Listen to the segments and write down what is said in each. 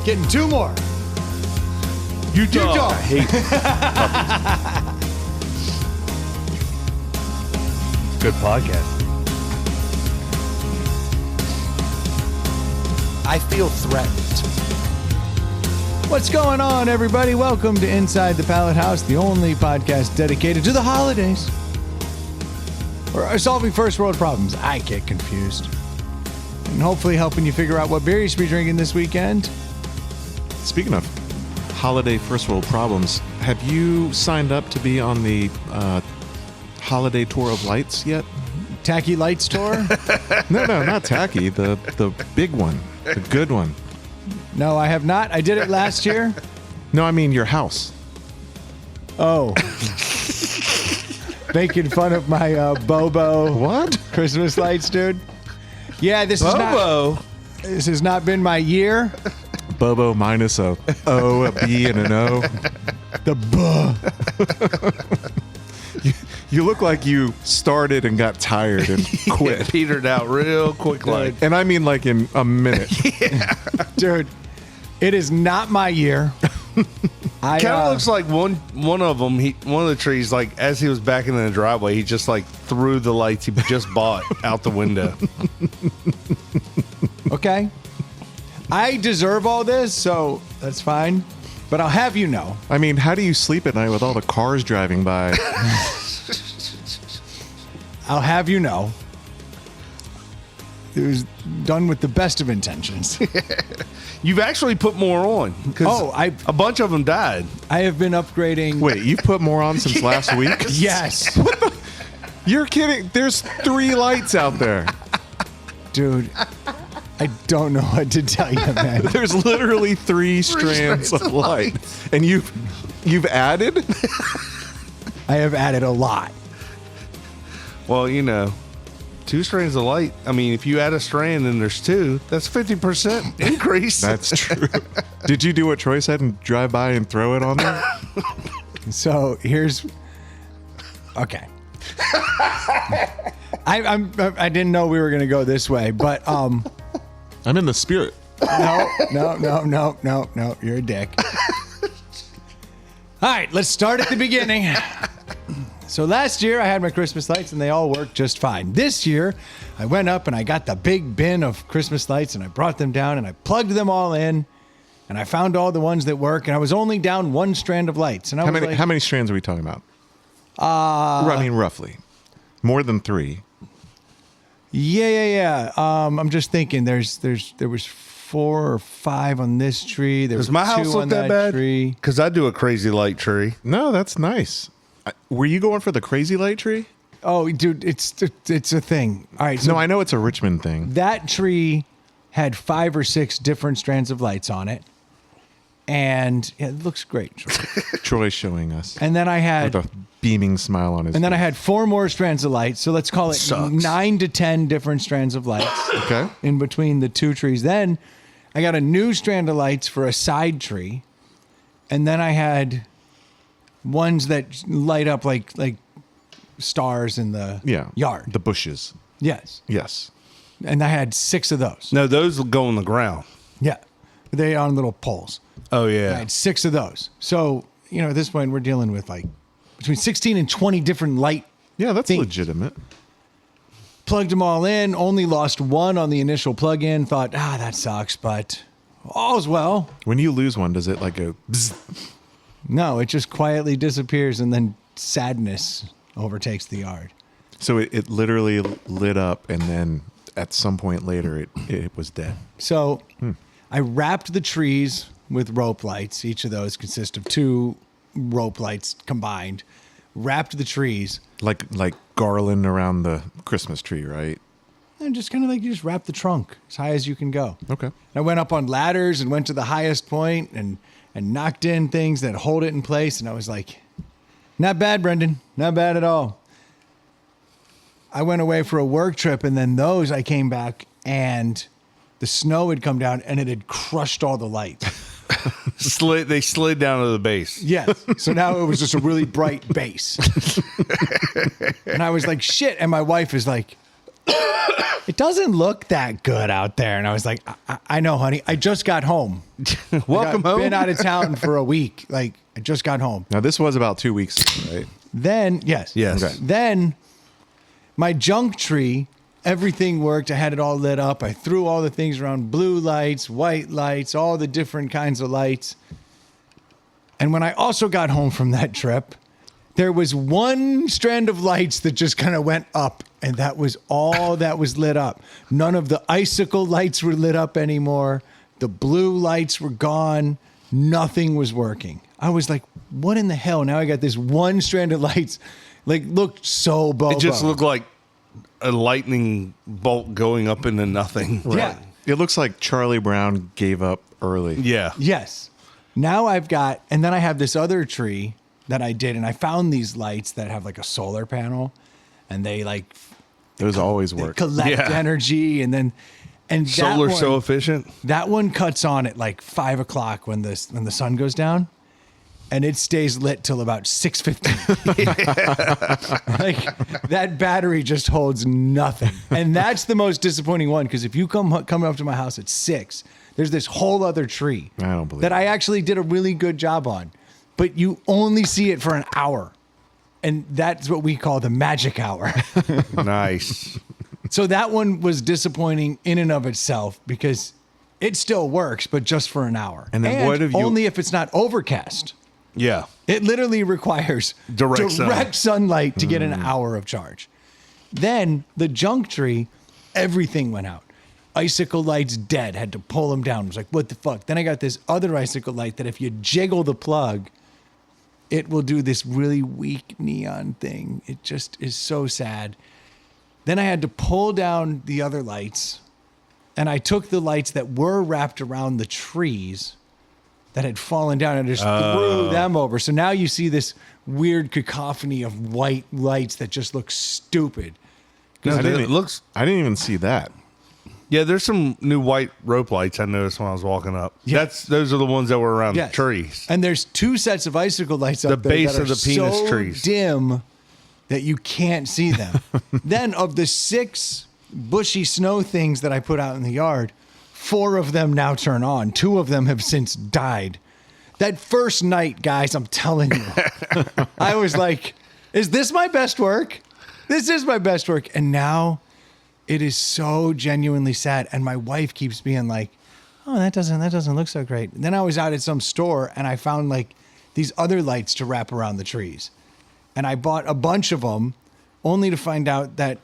Getting 2 more. You do Oh, don't. I hate Good podcast. I feel threatened. What's going on, everybody? Welcome to Inside the Pallet House, the only podcast dedicated to the holidays. Or solving first world problems. I get confused. And hopefully helping you figure out what beer you should be drinking this weekend. Speaking of holiday first world problems, have you signed up to be on the holiday tour of lights yet? Tacky Lights tour? No, not tacky. The big one, the good one. No, I have not. I did it last year. No, I mean your house. Oh. Making fun of my Bobo What? Christmas lights, dude. Yeah, this has not been my year. Bobo minus a O, a B, and an O. The You look like you started and got tired and quit. Petered out real quickly. And I mean like in a minute. dude, it is not my year. Kind of looks like one of them. One of the trees, like as he was backing in the driveway, he just like threw the lights he just bought out the window. Okay. I deserve all this, so that's fine. But I'll have you know. I mean, how do you sleep at night with all the cars driving by? I'll have you know. It was done with the best of intentions. You've actually put more on. A bunch of them died. I have been upgrading. Wait, you put more on since last week? Yes. You're kidding. There's 3 lights out there. Dude, I don't know what to tell you, man. There's literally 3 strands of light. And you've added? I have added a lot. Well, 2 strands of light. I mean, if you add a strand and there's 2, that's 50% increase. That's true. Did you do what Troy said and drive by and throw it on there? So here's okay. I didn't know we were gonna go this way, but I'm in the spirit. No, you're a dick. All right, let's start at the beginning. So last year I had my Christmas lights and they all worked just fine. This year I went up and I got the big bin of Christmas lights and I brought them down and I plugged them all in and I found all the ones that work and I was only down 1 strand of lights. And I How many strands are we talking about? I mean, roughly. More than 3. Yeah. I'm just thinking there was 4 or 5 on this tree. There was Does my 2 house look on that bad? tree. Because I do a crazy light tree. No, that's nice. Were you going for the crazy light tree? Oh, dude, it's a thing. All right. So No, I know it's a Richmond thing. that tree had 5 or 6 different strands of lights on it. And it looks great. Troy's showing us. And then I had With a beaming smile on his and then I face. had 4 more strands of lights. So let's call it Sucks. 9 to 10 different strands of lights Okay. in between the 2 trees. Then I got a new strand of lights for a side tree. And then I had ones that light up like stars in the yard. The bushes. Yes. Yes. And I had 6 of those. No, those will go on the ground. Yeah. They on little poles. Oh, I yeah. had 6 of those. So, at this point we're dealing with like between 16 and 20 different light. Yeah, that's things. legitimate. Plugged them all in, only lost 1 on the initial plug-in. Thought, that sucks, but all's well. When you lose one, does it like go bzz? No, it just quietly disappears and then sadness overtakes the yard. So it literally lit up and then at some point later it was dead. So I wrapped the trees with rope lights. Each of those consist of 2 rope lights combined. Wrapped the trees. Like garland around the Christmas tree, right? And just kind of like you just wrap the trunk as high as you can go. Okay. I went up on ladders and went to the highest point and knocked in things that hold it in place. And I was like, not bad, Brendan. Not bad at all. I went away for a work trip and then I came back and the snow had come down and it had crushed all the lights. They slid down to the base. Yes. So now it was just a really bright base. And I was like, shit. And my wife is like, it doesn't look that good out there. And I was like, I know, honey. I just got home. Welcome home. Been out of town for a week. Like, I just got home. Now, this was about 2 weeks ago, right? Then, yes. Yes. Okay. Then my junk tree, everything worked. I had it all lit up. I threw all the things around, blue lights, white lights, all the different kinds of lights. And when I also got home from that trip, there was one strand of lights that just kind of went up, and that was all that was lit up. None of the icicle lights were lit up anymore. The blue lights were gone. Nothing was working. I was like, what in the hell? Now I got this one strand of lights, like, looked so bobo. It just looked like a lightning bolt going up into nothing. Yeah. It looks like Charlie Brown gave up early. Yeah. Yes. Now I've got, and then I have this other tree that I did, and I found these lights that have like a solar panel, and they like Those always they work. collect Yeah. energy, and then Solar that so one, efficient. that one cuts on at like 5 o'clock when the sun goes down, and it stays lit till about 6:15. Like, that battery just holds nothing, and that's the most disappointing one, because if you come up to my house at 6, there's this whole other tree I don't believe that it. I actually did a really good job on, but you only see it for an hour, and that's what we call the magic hour. Nice. So that one was disappointing in and of itself, because it still works, but just for an hour. And then what have you- only if it's not overcast. Yeah. It literally requires Direct sunlight to get an hour of charge. Then the junk tree, everything went out. Icicle lights dead, had to pull them down. I was like, what the fuck? Then I got this other icicle light that if you jiggle the plug, it will do this really weak neon thing. It just is so sad. Then I had to pull down the other lights, and I took the lights that were wrapped around the trees that had fallen down and just threw them over. So now you see this weird cacophony of white lights that just look stupid. No, I didn't, it looks. I didn't even see that. Yeah, there's some new white rope lights I noticed when I was walking up. Yeah. Those are the ones that were around Yes. trees. And there's 2 sets of icicle lights The up there base that of are the penis so trees. dim that you can't see them. Then of the 6 bushy snow things that I put out in the yard, 4 of them now turn on. 2 of them have since died. That first night, guys, I'm telling you, I was like, is this my best work? This is my best work. And now it is so genuinely sad. And my wife keeps being like, oh, that doesn't look so great. And then I was out at some store and I found like these other lights to wrap around the trees. And I bought a bunch of them, only to find out that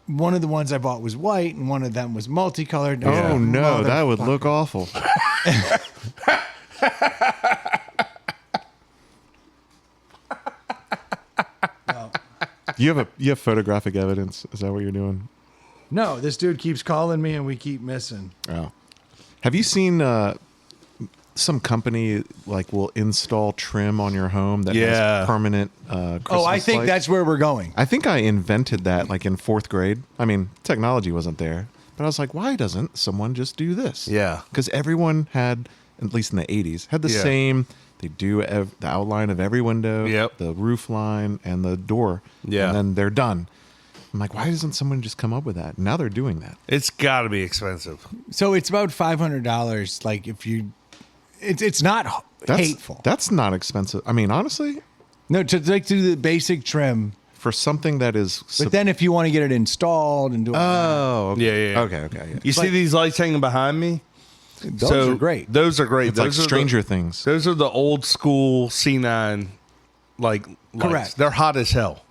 one of the ones I bought was white and one of them was multicolored. Oh, no. That would look awful. You have photographic evidence. Is that what you're doing? No, this dude keeps calling me and we keep missing. Oh. Have you seen some company like will install trim on your home that Yeah. has permanent Christmas Oh, I think lights? that's where we're going. I think I invented that like in 4th grade. I mean, technology wasn't there, but I was like, why doesn't someone just do this? Yeah. Because everyone had, at least in the 80s, had the Yeah. same. They do the outline of every window, Yep. the roof line, and the door. Yeah. And then they're done. I'm like, why doesn't someone just come up with that? Now they're doing that. It's got to be expensive. So it's about $500. Like if you, it's not hateful. That's not expensive. I mean, honestly, No, to like do the basic trim. for something that is. But then if you want to get it installed and do it, Oh, okay. Yeah, yeah. Okay. Yeah. You see these lights hanging behind me? those are great. Those are great. It's like Those are Stranger Things. Those are the old school C9 like lights. Correct. They're hot as hell.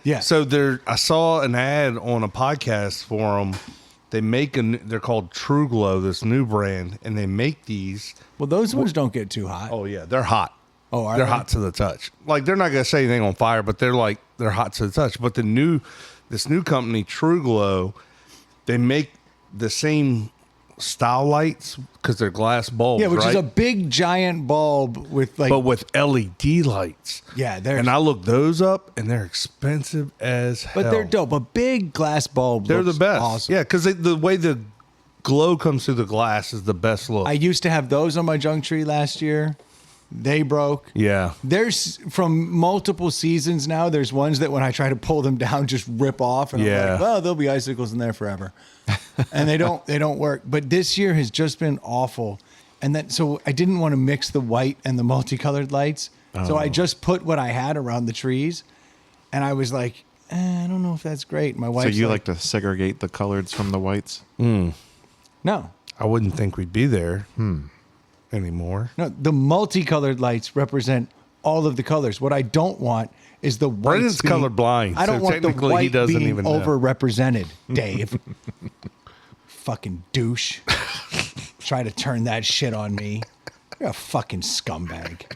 Yeah. So I saw an ad on a podcast for them. They make they're called True Glow, this new brand, and they make these. Well, those ones don't get too hot. Oh yeah, they're hot. Oh, are they're they? hot to the touch. Like they're not gonna set anything on fire, but they're hot to the touch. But this new company, True Glow, they make the same style lights because they're glass bulbs. Yeah, which right? is a big giant bulb with like. but with LED lights. Yeah, they're And I looked those up, and they're expensive as hell. but they're dope. A big glass bulb. They're the looks best. Awesome. Yeah, because the way the glow comes through the glass is the best look. I used to have those on my junk tree last year, They broke. Yeah. There's from multiple seasons now. There's ones that when I try to pull them down, just rip off, and I'm like, well, there'll be icicles in there forever, and they don't work. But this year has just been awful, and then so I didn't want to mix the white and the multicolored lights, so I just put what I had around the trees, and I was like, I don't know if that's great. My wife. So you like to segregate the colors from the whites? No. I wouldn't think we'd be there anymore. No, the multicolored lights represent all of the colors. What I don't want is the white. Brendan's colorblind. I don't so want the technically white he doesn't being even know. overrepresented, Dave. Fucking douche. Try to turn that shit on me. You're a fucking scumbag.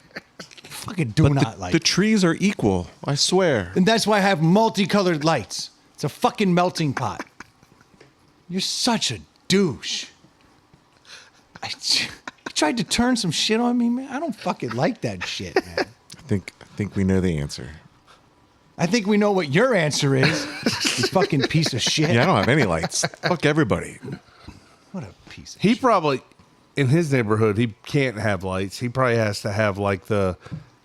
Fucking do not like. The trees are equal, I swear. And that's why I have multicolored lights. It's a fucking melting pot. You're such a douche. You tried to turn some shit on me, man. I don't fucking like that shit, man. I think we know the answer. I think we know what your answer is. You fucking piece of shit. Yeah, I don't have any lights. Fuck everybody. What a piece of He shit. probably, in his neighborhood, he can't have lights. He probably has to have like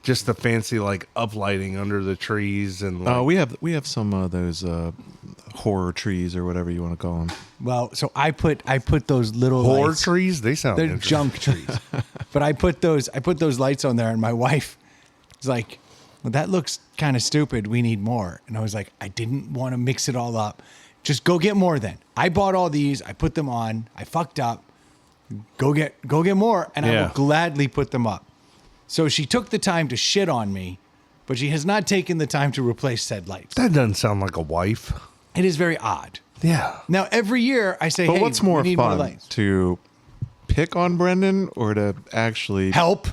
just the fancy like uplighting under the trees and. Like, We have some of those horror trees or whatever you want to call them. Well, so I put those little horror lights. trees. They sound. They're interesting. junk trees. But I put those lights on there, and my wife was like, well, that looks kind of stupid. We need more. And I was like, I didn't want to mix it all up. Just go get more then. I bought all these. I put them on. I fucked up. Go get more, and I will gladly put them up. So she took the time to shit on me, but she has not taken the time to replace said lights. That doesn't sound like a wife. It is very odd. Yeah. Now, every year I say, But hey, what's more we need more fun, lights. to pick on Brendan or to actually Help.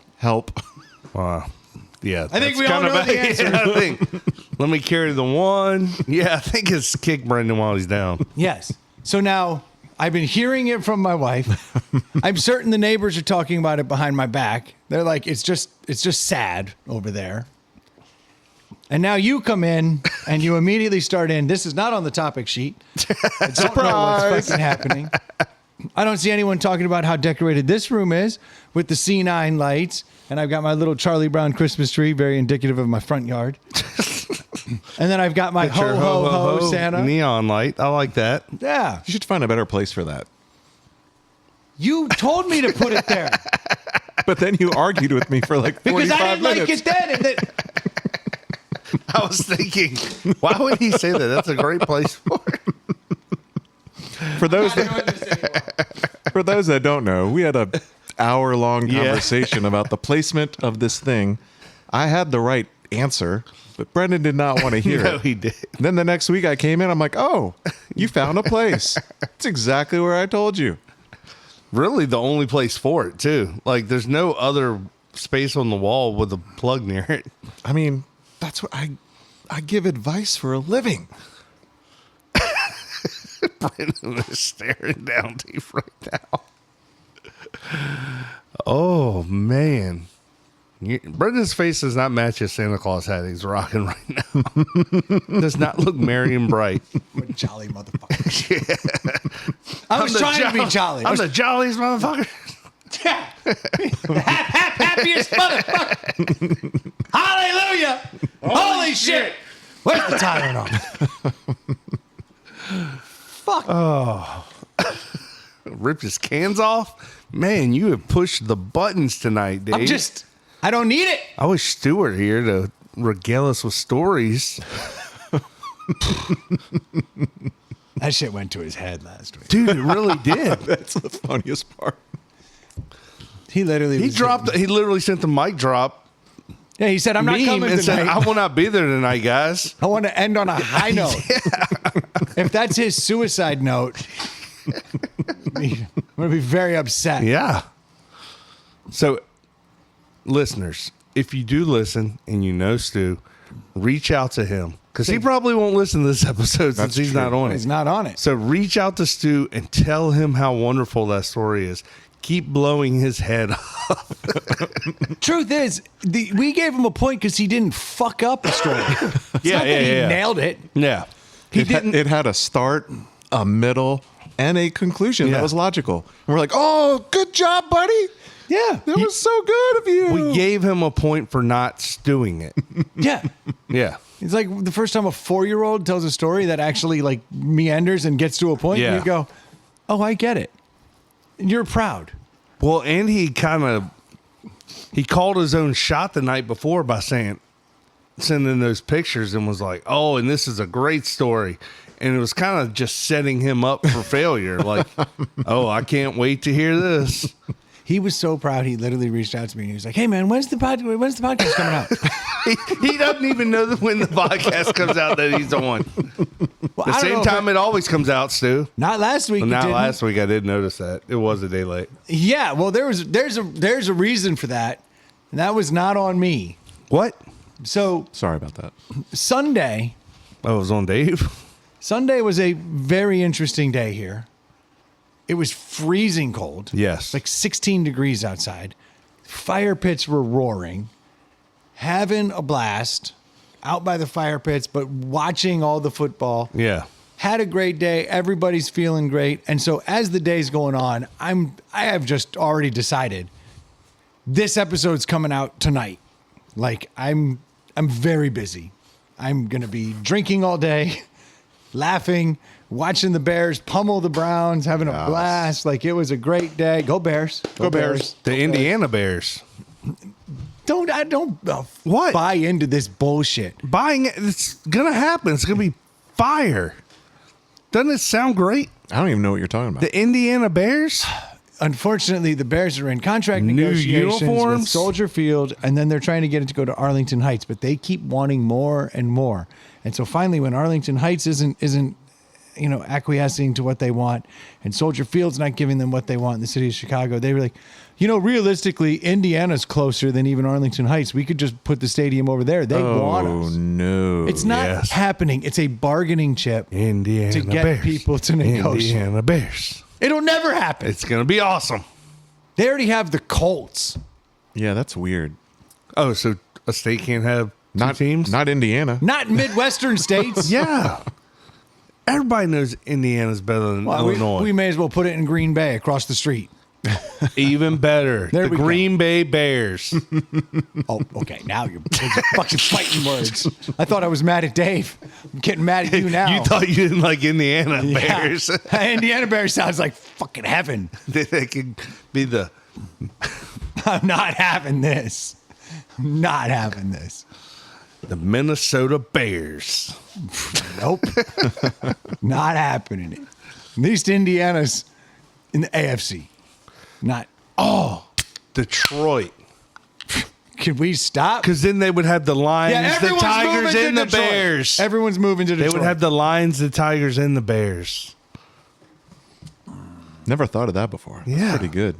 Yeah. I think we all know the answer. Yeah, I think. Let me carry the one. Yeah, I think it's kick Brendan while he's down. Yes. So now I've been hearing it from my wife. I'm certain the neighbors are talking about it behind my back. They're like, it's just sad over there. And now you come in and you immediately start in. This is not on the topic sheet. I don't know what's fucking happening. I don't see anyone talking about how decorated this room is with the C9 lights. And I've got my little Charlie Brown Christmas tree, very indicative of my front yard. And then I've got my ho, ho, ho, Santa. Neon light. I like that. Yeah. You should find a better place for that. You told me to put it there. But then you argued with me for like 45 Because I didn't minutes. like it then. And then I was thinking, why would he say that? That's a great place for it. For those that don't know, we had a hour-long conversation about the placement of this thing. I had the right answer, but Brendan did not want to hear No, it. he did. Then the next week I came in, I'm like, oh, you found a place. It's exactly where I told you. Really the only place for it, too. Like, there's no other space on the wall with a plug near it. I mean, that's what I give advice for a living. Brendan is staring down deep right now. Oh, man. Brendan's face does not match his Santa Claus hat he's rocking right now. Does not look merry and bright. what a jolly motherfucker. I was trying to be jolly. I'm the jolliest motherfucker. Yeah. Happiest motherfucker. Hallelujah. Holy shit. Where's the Tylenol? Fuck. Ripped his cans off. Man, you have pushed the buttons tonight, Dave. I don't need it. I wish Stuart here to regale us with stories. That shit went to his head last week. Dude, it really did. That's the funniest part. He literally He was he literally sent the mic drop Yeah, he said, I'm not meme coming and said, tonight. I will not be there tonight, guys. I want to end on a high note. If that's his suicide note, I'm going to be very upset. Yeah. So, listeners, if you do listen and you know Stu, reach out to him because he probably won't listen to this episode since he's not on He's it. not on it. So reach out to Stu and tell him how wonderful that story is. Keep blowing his head up. Truth is, we gave him a point because he didn't fuck up the story. It's not that he nailed it. Yeah. It had a start, a middle, and a conclusion Yeah. that was logical. And we're like, oh, good job, buddy. Yeah. That was so good of you. We gave him a point for not stewing it. Yeah. Yeah. It's like the first time a 4-year-old tells a story that actually like meanders and gets to a point. Yeah. And you go, oh, I get it. And you're proud. Well, and he called his own shot the night before by sending those pictures and was like, oh, and this is a great story. And it was kind of just setting him up for failure. Like, oh, I can't wait to hear this. He was so proud. He literally reached out to me and he was like, hey, man, when's the podcast coming out? He doesn't even know that when the podcast comes out that he's on. Well, The I don't same know time it always comes out, Stu. Not last week. Well, it not didn't. last week. I did notice that. It was a day late. Yeah, well, there's a reason for that. And that was not on me. What? So Sorry about that. Sunday Oh, it was on Dave? Sunday was a very interesting day here. It was freezing cold. Yes. Like 16 degrees outside. Fire pits were roaring. Having a blast out by the fire pits, but watching all the football. Yeah. Had a great day. Everybody's feeling great. And so as the day's going on, I have just already decided this episode's coming out tonight. Like I'm very busy. I'm going to be drinking all day, laughing, watching the Bears pummel the Browns, having a blast. Like it was a great day. Go Bears. Go Bears. The Indiana Bears. Don't What? buy into this bullshit. Buying it, it's going to happen. It's going to be fire. Doesn't it sound great? I don't even know what you're talking about. The Indiana Bears? Unfortunately, the Bears are in contract New negotiations with uniforms? Soldier Field, and then they're trying to get it to go to Arlington Heights, but they keep wanting more and more. And so finally, when Arlington Heights isn't acquiescing to what they want, and Soldier Field's not giving them what they want in the city of Chicago, they were like, realistically, Indiana's closer than even Arlington Heights. We could just put the stadium over there. They want Oh us. no! It's not Yes. happening. It's a bargaining chip Indiana to get Bears. people to negotiate. Indiana Bears. It'll never happen. It's going to be awesome. They already have the Colts. Yeah, that's weird. Oh, so a state can't have Not two teams? Not Indiana. Not Midwestern states. Yeah. Everybody knows Indiana's better than Well, Illinois. we may as well put it in Green Bay across the street. Even better. There the we go. Green Bay Bears. Oh, okay. Now you're fucking fighting words. I thought I was mad at Dave. I'm getting mad at you now. You thought you didn't like Indiana Yeah. Bears. Indiana Bears sounds like fucking heaven. They could be the I'm not having this. I'm not having this. Minnesota Bears. Nope. Not happening. At least Indiana's in the AFC. Not. Oh, Detroit. can we stop? Because then they would have the Lions, the everyone's Tigers, moving to and the Detroit. Bears. Everyone's moving to They Detroit. would have the Lions, the Tigers, and the Bears. Never thought of that before. That's Yeah. pretty good.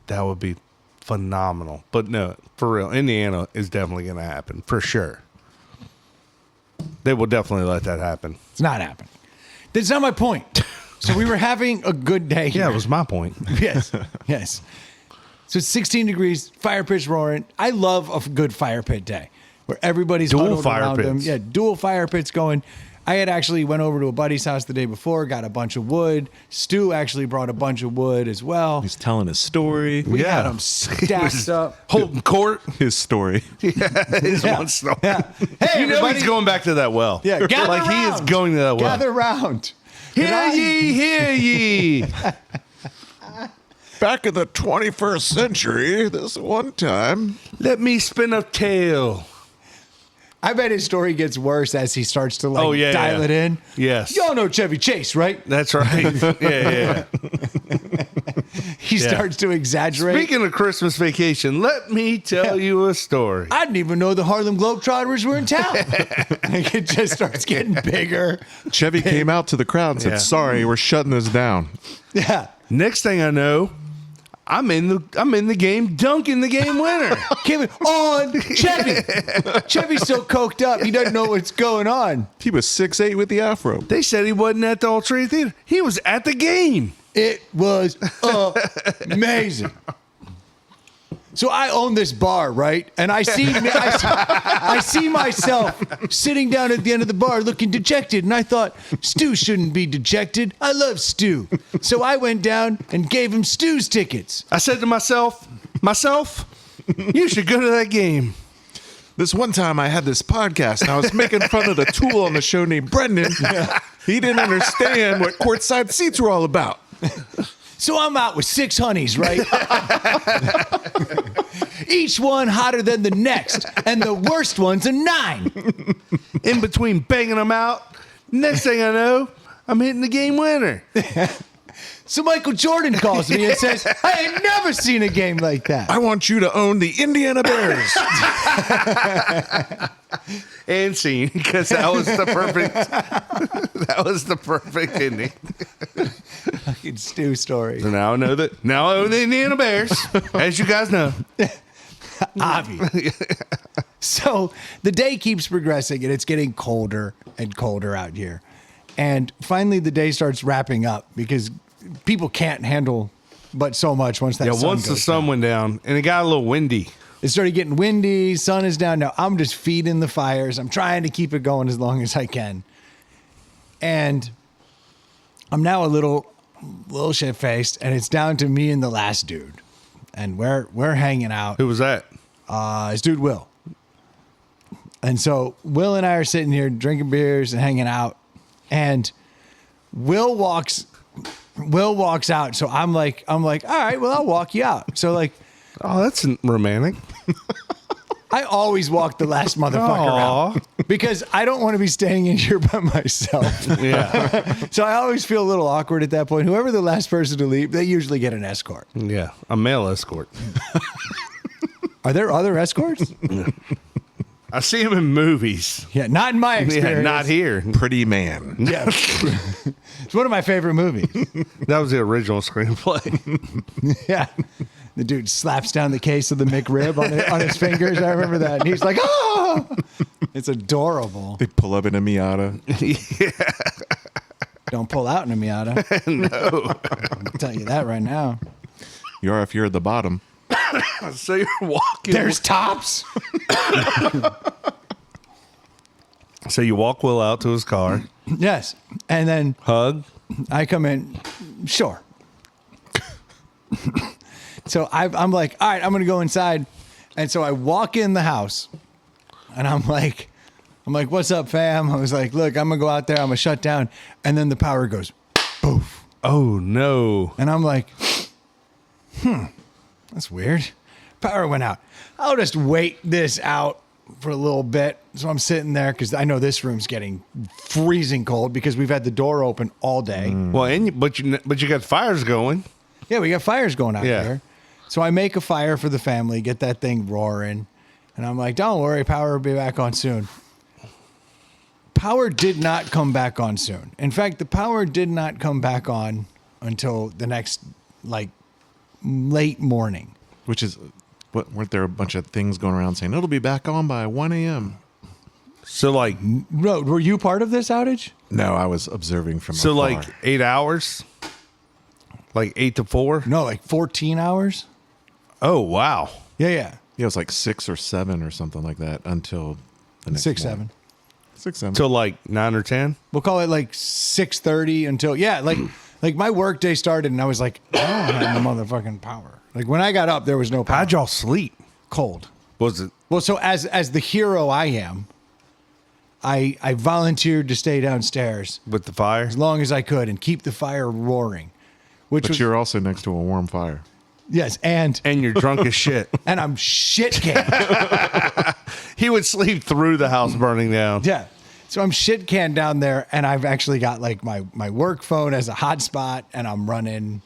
That would be phenomenal. But no, for real, Indiana is definitely going to happen, for sure. They will definitely let that happen. It's not happening. That's not my point. So we were having a good day here. Yeah, it was my point. Yes. Yes. So it's 16 degrees, fire pits roaring. I love a good fire pit day where everybody's Dual huddled fire around them. pits. Yeah, dual fire pits going. I had actually went over to a buddy's house the day before, got a bunch of wood. Stu actually brought a bunch of wood as well. He's telling his story. We Yeah. had them stacked up. Holding court. His story. His Yeah. one story. Yeah. Hey, You know everybody. he's going back to that well. Yeah, gather like he is round. going to that well. Gather round. Hear ye, hear ye. Back in the 21st century, this one time. Let me spin a tale. I bet his story gets worse as he starts to Oh, yeah, dial yeah. it in. Yes. Y'all know Chevy Chase, right? That's right. Yeah. He starts to exaggerate. Speaking of Christmas vacation, let me tell you a story. I didn't even know the Harlem Globetrotters were in town. Like, it just starts getting bigger. Chevy came out to the crowd and said, Yeah. sorry, we're shutting this down. Yeah. Next thing I know, I'm in the game, dunking the game winner. Kevin, on Chevy. Chevy's so coked up, he doesn't know what's going on. He was 6'8" with the afro. They said he wasn't at the All Trade Theater. He was at the game. It was amazing. So I own this bar, right? And I see myself sitting down at the end of the bar looking dejected. And I thought, Stu shouldn't be dejected. I love Stu. So I went down and gave him Stu's tickets. I said to myself, you should go to that game. This one time I had this podcast and I was making fun of the tool on the show named Brendan. He didn't understand what courtside seats were all about. So I'm out with 6 honeys, right? Each one hotter than the next. And the worst one's a 9. In between banging them out, next thing I know, I'm hitting the game winner. So Michael Jordan calls me and says, I ain't never seen a game like that. I want you to own the Indiana Bears. And scene, because that was the perfect ending. Fucking Stu story. So now I know that. Now I own the Indiana Bears, as you guys know. Obvious. So the day keeps progressing and it's getting colder and colder out here. And finally the day starts wrapping up because people can't handle but so much once that sun once the goes sun down. went down and it got a little windy. It started getting windy, sun is down. Now I'm just feeding the fires. I'm trying to keep it going as long as I can. And I'm now a little shit-faced, and it's down to me and the last dude. And we're hanging out. Who was that? His dude Will. And so Will and I are sitting here drinking beers and hanging out. And Will walks out. So I'm like, all right, well, I'll walk you out. So like, Oh, that's romantic. I always walk the last motherfucker out because I don't want to be staying in here by myself. Yeah. So I always feel a little awkward at that point. Whoever the last person to leave, they usually get an escort. Yeah. A male escort. Are there other escorts? I see him in movies. Yeah, not in my experience. Yeah, not here. Pretty man. Yeah. It's one of my favorite movies. That was the original screenplay. Yeah. The dude slaps down the case of the McRib on his fingers. I remember that. And he's like, oh! It's adorable. They pull up in a Miata. Don't pull out in a Miata. No. I'll tell you that right now. You are if you're at the bottom. So you're walking. There's tops. So you walk Will out to his car. Yes. And then Hug. I come in. Sure. So I'm like, all right, I'm going to go inside. And so I walk in the house and I'm like, what's up, fam? I was like, look, I'm going to go out there. I'm going to shut down. And then the power goes, poof. Oh, no. And I'm like, that's weird. Power went out. I'll just wait this out for a little bit. So I'm sitting there because I know this room's getting freezing cold because we've had the door open all day. Well, but you got fires going. Yeah, we got fires going out Yeah. there. So I make a fire for the family, get that thing roaring. And I'm like, don't worry, power will be back on soon. Power did not come back on soon. In fact, the power did not come back on until the next, late morning. Which is, weren't there a bunch of things going around saying it'll be back on by 1 a.m.? So, Bro, were you part of this outage? No, I was observing from so afar. 8 hours? 8 to 4? No, 14 hours. Oh, wow. Yeah. Yeah, it was 6 or 7 or something like that until the next 6, morning. 7. 6, 7. Till 9 or 10? We'll call it 6:30 until, my work day started and I was like, I don't have no motherfucking power. When I got up, there was no power. How'd y'all sleep? Cold. Was it? Well, so as the hero I am, I volunteered to stay downstairs With the fire? as long as I could and keep the fire roaring. Which But was, you're also next to a warm fire. yes, and And you're drunk as shit. I'm shit canned. He would sleep through the house burning down. Yeah. So I'm shit canned down there, and I've actually got my work phone as a hotspot, and I'm running.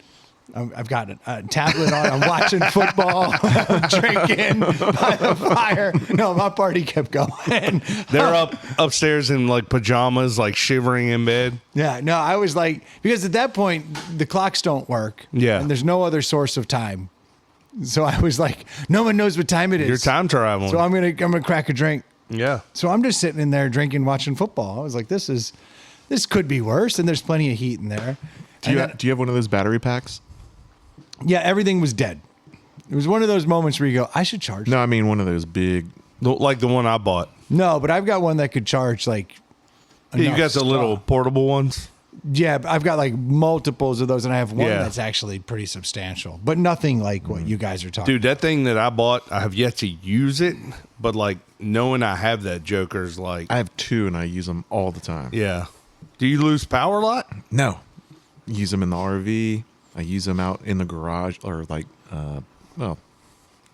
I've got a tablet on. I'm watching football. I'm drinking by the fire. No, my party kept going. They're upstairs in pajamas, shivering in bed. Yeah, no, I was because at that point the clocks don't work. Yeah. And there's no other source of time. So I was like, no one knows what time it is. You're time traveling. So I'm gonna crack a drink. Yeah. So I'm just sitting in there drinking, watching football. I was like, this could be worse, and there's plenty of heat in there. Do you have one of those battery packs? Yeah, everything was dead. It was one of those moments where you go, I should charge. No, I mean one of those big. Like the one I bought. No, but I've got one that could charge like. Yeah, you enough got the stuff. little portable ones. Yeah, I've got like multiples of those, and I have one Yeah. that's actually pretty substantial, but nothing like what you guys are talking. Dude, that thing that I bought, I have yet to use it, but like knowing I have that Joker's like, I have 2 and I use them all the time. yeah. Do you lose power a lot? No, use them in the RV. I use them out in the garage or like, well,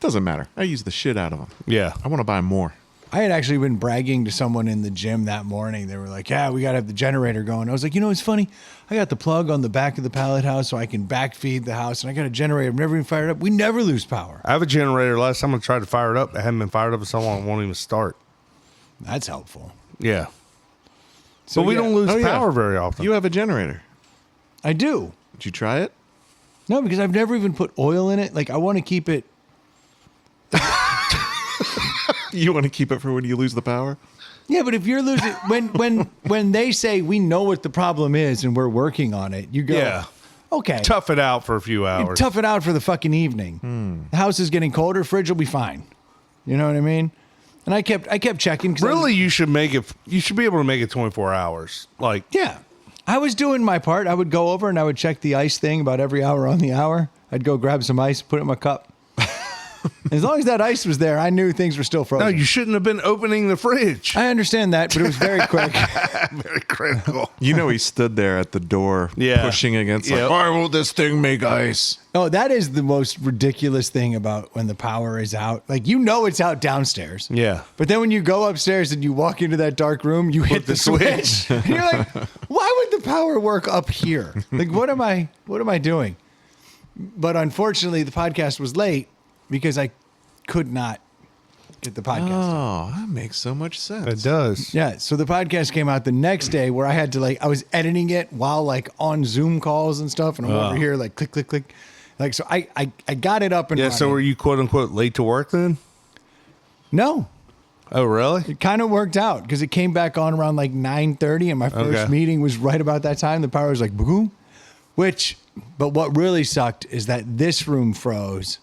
doesn't matter. I use the shit out of them. Yeah. I want to buy more. I had actually been bragging to someone in the gym that morning. They were like, yeah, we got to have the generator going. I was like, it's funny. I got the plug on the back of the pallet house so I can backfeed the house, and I got a generator. I've never even fired it up. We never lose power. I have a generator. Last time I tried to fire it up, it hadn't been fired up in so long it won't even start. That's helpful. Yeah. So But we yeah. don't lose Oh, yeah. power very often. You have a generator. I do. Did you try it? No, because I've never even put oil in it. Like, I want to keep it. You want to keep it for when you lose the power? Yeah, but if you're losing when they say we know what the problem is and we're working on it, you go, Yeah. okay, Tough it out for a few hours. tough it out for the fucking evening. The house is getting colder. Fridge will be fine. You know what I mean? And I kept checking. 'Cause Really, you should make it. You should be able to make it 24 hours. Like, yeah, I was doing my part. I would go over and I would check the ice thing about every hour on the hour. I'd go grab some ice, put it in my cup. As long as that ice was there, I knew things were still frozen. no, you shouldn't have been opening the fridge. I understand that, but it was very quick. Very critical. You know, he stood there at the door Yeah. pushing against, Yep. like, why won't this thing make ice? Oh, that is the most ridiculous thing about when the power is out. Like, it's out downstairs. Yeah. But then when you go upstairs and you walk into that dark room, you hit the switch. And you're like, why would the power work up here? Like, what am I doing? But unfortunately, the podcast was late because I could not get the podcast. Oh, that makes so much sense. It does. Yeah, so the podcast came out the next day where I had to I was editing it while on Zoom calls and stuff, and I'm over here like click, click, click. Like, so I got it up and Yeah. running. So were you quote unquote late to work then? No, Oh, really? it kind of worked out because it came back on around like 9:30, and my first Okay. meeting was right about that time. The power was like boom, but what really sucked is that this room froze,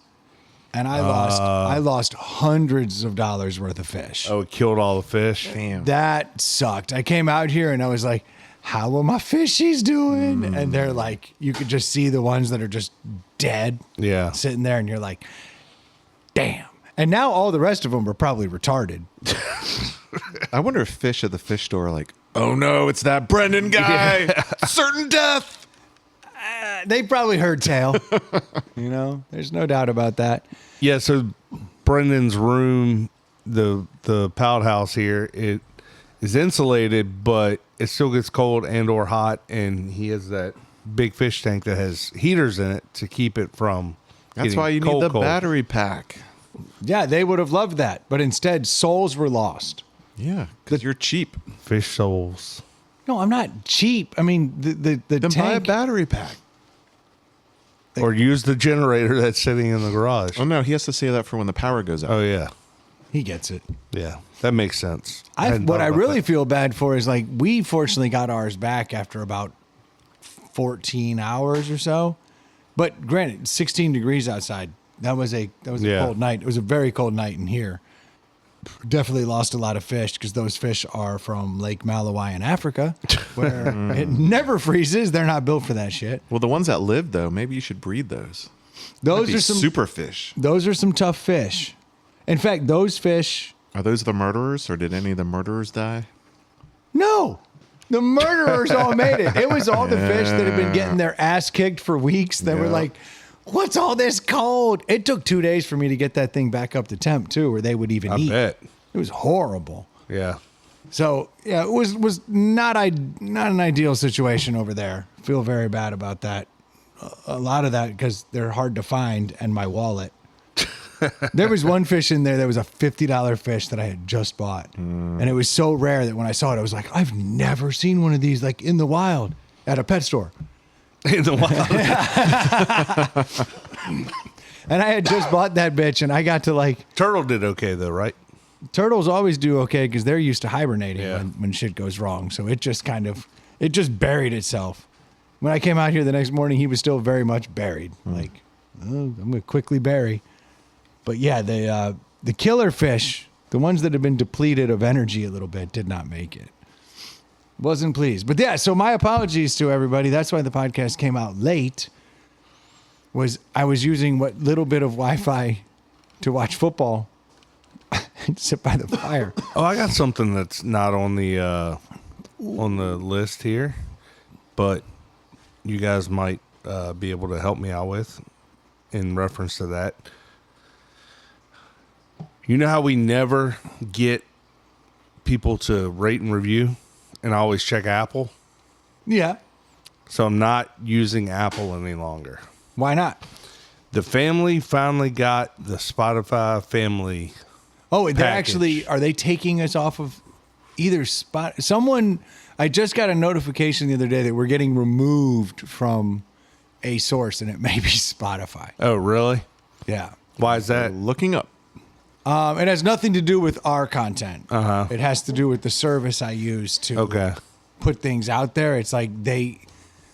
and I lost hundreds of dollars worth of fish. Oh, it killed all the fish. Damn. That sucked. I came out here and I was like, how are my fishies doing? And they're like, you could just see the ones that are just dead Yeah. sitting there, and you're like, damn. And now all the rest of them are probably retarded. I wonder if fish at the fish store are like, oh no, it's that Brendan guy. Certain death. They probably heard tale. There's no doubt about that. Yeah. So Brendan's room, the pallet house here, it is insulated, but it still gets cold and or hot, and he has that big fish tank that has heaters in it to keep it from. That's getting why you need cold, the cold. battery pack. Yeah, they would have loved that. But instead, souls were lost. Yeah, because you're cheap. Fish souls. No, I'm not cheap. I mean, the Then buy a tank. battery pack. Or use the generator that's sitting in the garage. Oh no, he has to say that for when the power goes out. Oh yeah, He gets it. yeah, that makes sense. What I really feel bad for is we fortunately got ours back after about 14 hours or so. But granted, 16 degrees outside. That was a Yeah. cold night. It was a very cold night in here. Definitely lost a lot of fish because those fish are from Lake Malawi in Africa, where it never freezes. They're not built for that shit. Well, the ones that live though, maybe you should breed those. Those Might be are some super fish. Those are some tough fish. In fact, those fish. Are those the murderers, or did any of the murderers die? No, the murderers all made it. It was all the fish that had been getting their ass kicked for weeks that were Yeah. like, what's all this cold? It took 2 days for me to get that thing back up to temp too, where they would even I eat. bet. It was horrible. Yeah. So yeah, it was not an ideal situation over there. Feel very bad about that. A lot of that because they're hard to find, and my wallet. There was one fish in there that was a $50 fish that I had just bought, and it was so rare that when I saw it, I was like, I've never seen one of these like in the wild at a pet store. In the wild. And I had just bought that bitch, and I got to Turtle did okay though, right? turtles always do okay because they're used to hibernating Yeah. when shit goes wrong. So it just buried itself. When I came out here the next morning, he was still very much buried. Like, oh, I'm going to quickly bury. But yeah, the killer fish, the ones that have been depleted of energy a little bit, did not make it. Wasn't pleased. But yeah, so my apologies to everybody. That's why the podcast came out late. I was using what little bit of Wi-Fi to watch football and sit by the fire. Oh, I got something that's not on the list here, but you guys might be able to help me out with in reference to that. You know how we never get people to rate and review, and I always check Apple? Yeah. So I'm not using Apple any longer. Why not? The family finally got the Spotify family. Oh, they're package. actually, are they taking us off of either spot? I just got a notification the other day that we're getting removed from a source, and it may be Spotify. Oh, really? Yeah. Why is that? Looking up. It has nothing to do with our content. Uh-huh. It has to do with the service I use to put things out there. It's like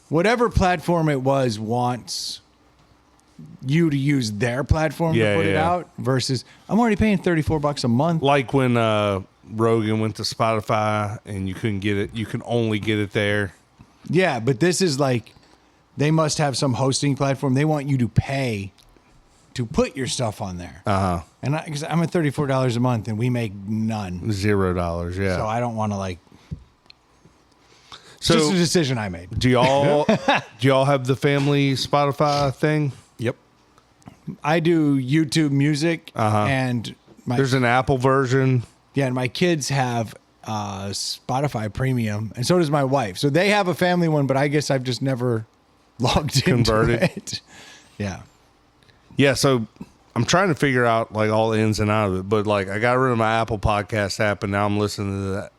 whatever platform it was wants you to use their platform to put it out versus I'm already paying $34 a month. Like when Rogan went to Spotify and you couldn't get it, you can only get it there. Yeah, but this is like they must have some hosting platform. They want you to pay to put your stuff on there. Uh-huh. And because I'm at $34 a month and we make none. $0, yeah. So I don't want to like. So just a decision I made. do y'all have the family Spotify thing? Yep. I do YouTube Music and There's an Apple version. Yeah, and my kids have Spotify Premium, and so does my wife. So they have a family one, but I guess I've just never logged Converted. into it. Yeah. Yeah, so I'm trying to figure out like all the ins and outs of it, but like I got rid of my Apple Podcast app, and now I'm listening to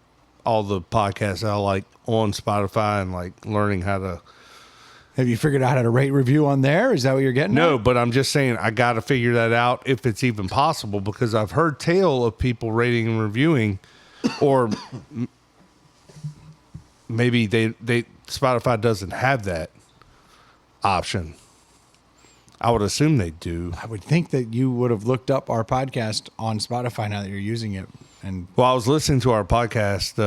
all the podcasts I like on Spotify and like learning how to. Have you figured out how to rate review on there? Is that what you're getting No, at? but I'm just saying I got to figure that out if it's even possible, because I've heard tale of people rating and reviewing, or maybe they Spotify doesn't have that option. I would assume they do. I would think that you would have looked up our podcast on Spotify now that you're using it, and Well, I was listening to our podcast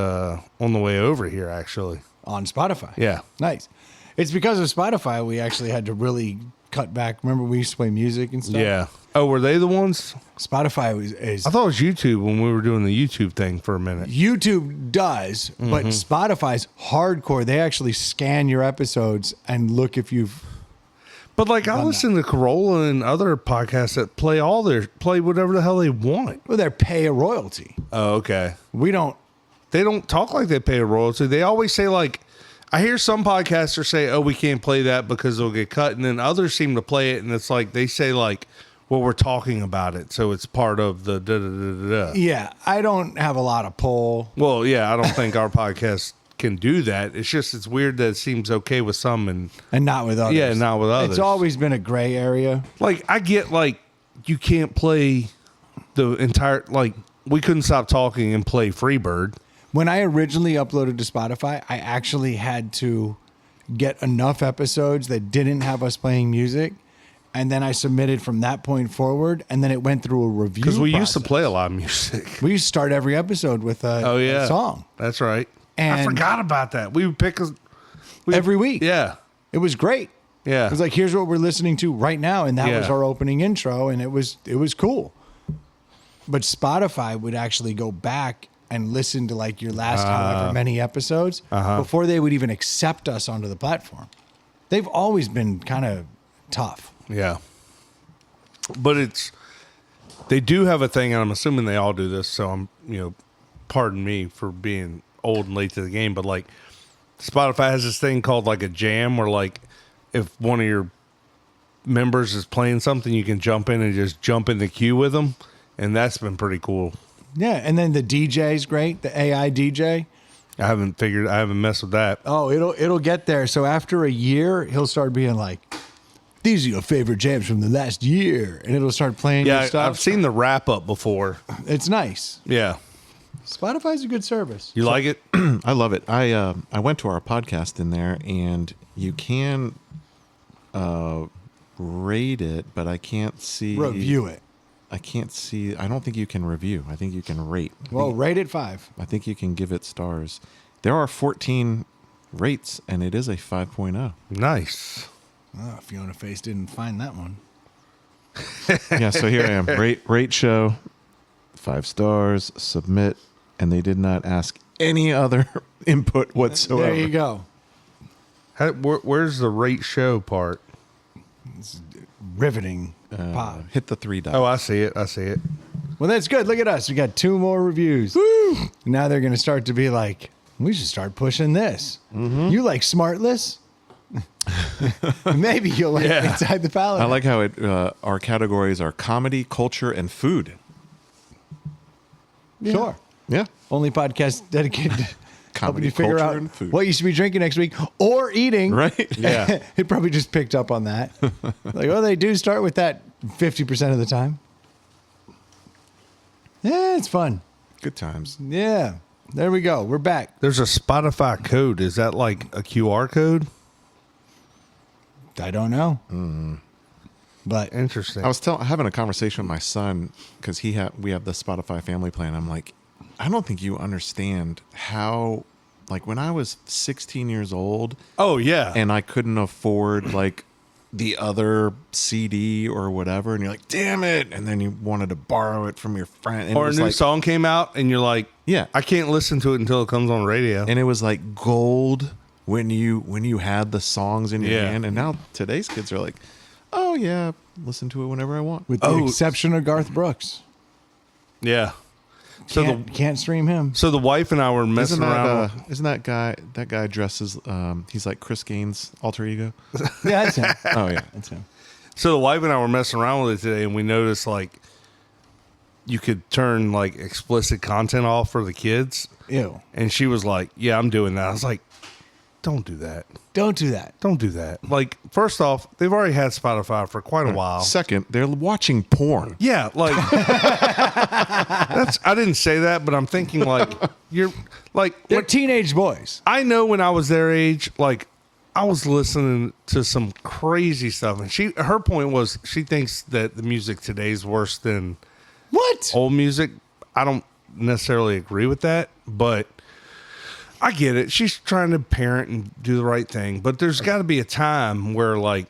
on the way over here, actually. on Spotify. Yeah. Nice. It's because of Spotify we actually had to really cut back. Remember we used to play music and stuff? Yeah. Oh, were they the ones? Spotify is I thought it was YouTube when we were doing the YouTube thing for a minute. YouTube does, but Spotify's hardcore. They actually scan your episodes and look if you've. But like I listen to Corolla and other podcasts that play whatever the hell they want. Well, they pay a royalty. Oh, okay. We don't. They don't talk like they pay a royalty. They always say like, I hear some podcasters say, "Oh, we can't play that because it'll get cut," and then others seem to play it, and it's like they say like, "Well, we're talking about it, so it's part of the da da da da." Yeah, I don't have a lot of pull. Well, yeah, I don't think our podcast can do that. It's just it's weird that it seems okay with some and not with others. Yeah, not with others. It's always been a gray area. Like I get like you can't play the entire like we couldn't stop talking and play Freebird. When I originally uploaded to Spotify, I actually had to get enough episodes that didn't have us playing music, and then I submitted from that point forward, and then it went through a review Because we used to process. play a lot of music. We used to start every episode with a song. That's right. I And- forgot about that. We would pick Every week. Yeah. It was great. Yeah. It was like, here's what we're listening to right now, and that was Yeah. our opening intro, and it was cool. But Spotify would actually go back and listen to like your last however many episodes before they would even accept us onto the platform. They've always been kind of tough. Yeah. But they do have a thing, and I'm assuming they all do this, so pardon me for being old and late to the game, but like Spotify has this thing called like a jam where like if one of your members is playing something, you can jump in and just jump in the queue with them, and that's been pretty cool. Yeah, and then the DJ's great, the AI DJ. I haven't messed with that. Oh, it'll get there. So after a year, he'll start being like, "These are your favorite jams from the last year," and it'll start playing your Yeah, stuff. I've seen the wrap up before. It's nice. Yeah. Spotify's a good service. You like it? I love it. I went to our podcast in there, and you can rate it, but I can't see Review it. I can't see. I don't think you can review. I think you can rate. Well, rate it 5. I think you can give it stars. There are 14 rates, and it is a 5.0. Nice. Oh, Fiona Face didn't find that one. Yeah, so here I am. Rate show, 5 stars, submit, and they did not ask any other input whatsoever. There you go. Where's the rate show part? Riveting pod. Hit the 3 dots. Oh, I see it. I see it. Well, that's good. Look at us. We got 2 more reviews. Woo! Now they're going to start to be like, we should start pushing this. You like Smartless? Maybe you'll like Inside the Pallet. I like how our categories are comedy, culture, and food. Sure. Yeah. Only podcast dedicated to helping Comedy, you figure culture, out and food. what you should be drinking next week or eating. Right? Yeah. It probably just picked up on that. Like, oh, they do start with that 50% of the time. Yeah, it's fun. Good times. Yeah. There we go. We're back. There's a Spotify code. Is that like a QR code? I don't know. But Interesting. I was having a conversation with my son because we have the Spotify family plan. I'm like, I don't think you understand how, like, when I was 16 years old Oh, yeah. and I couldn't afford like the other CD or whatever, and you're like, damn it, and then you wanted to borrow it from your friend, and or it a was new like, song came out and you're like, Yeah. I can't listen to it until it comes on radio. and it was like gold when you had the songs in your Yeah. hand, and now today's kids are like, oh yeah, listen to it whenever I want. with the exception of Garth Brooks. Yeah. So Can't stream him. so the wife and I were messing around. Isn't that guy dresses? He's like Chris Gaines' alter ego. Yeah, that's him. Oh yeah, That's him. So the wife and I were messing around with it today, and we noticed like you could turn like explicit content off for the kids. Ew. And she was like, "Yeah, I'm doing that." I was like, "Don't do that. Don't do that. Don't do that." Like, first off, they've already had Spotify for quite a while. Second, they're watching porn. Yeah, like I didn't say that, but I'm thinking like you're like They're teenage boys. I know when I was their age, like I was listening to some crazy stuff, and her point was she thinks that the music today is worse than What? old music. I don't necessarily agree with that, but I get it. She's trying to parent and do the right thing, but there's got to be a time where like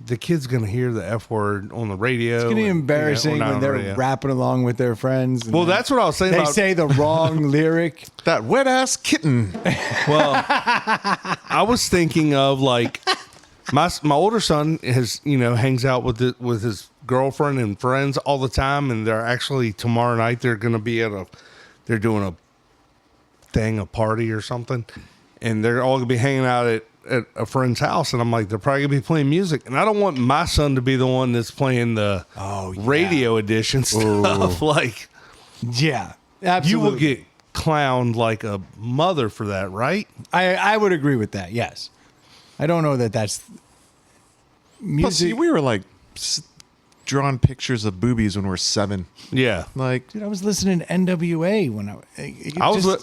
the kid's going to hear the F word on the radio. It's getting embarrassing when they're rapping along with their friends. And Well, that's what I was saying they about. say the wrong lyric. That wet ass kitten. Well, I was thinking of like my older son hangs out with his girlfriend and friends all the time, and they're actually tomorrow night they're going to be they're doing a party or something, and they're all going to be hanging out at a friend's house, and I'm like, they're probably going to be playing music, and I don't want my son to be the one that's playing the radio edition stuff. Like, Yeah, absolutely. you will get clowned like a mother for that, right? I would agree with that. Yes. I don't know that that's Plus, music. we were like drawing pictures of boobies when we were 7. Yeah. Like, Dude, I was listening to NWA when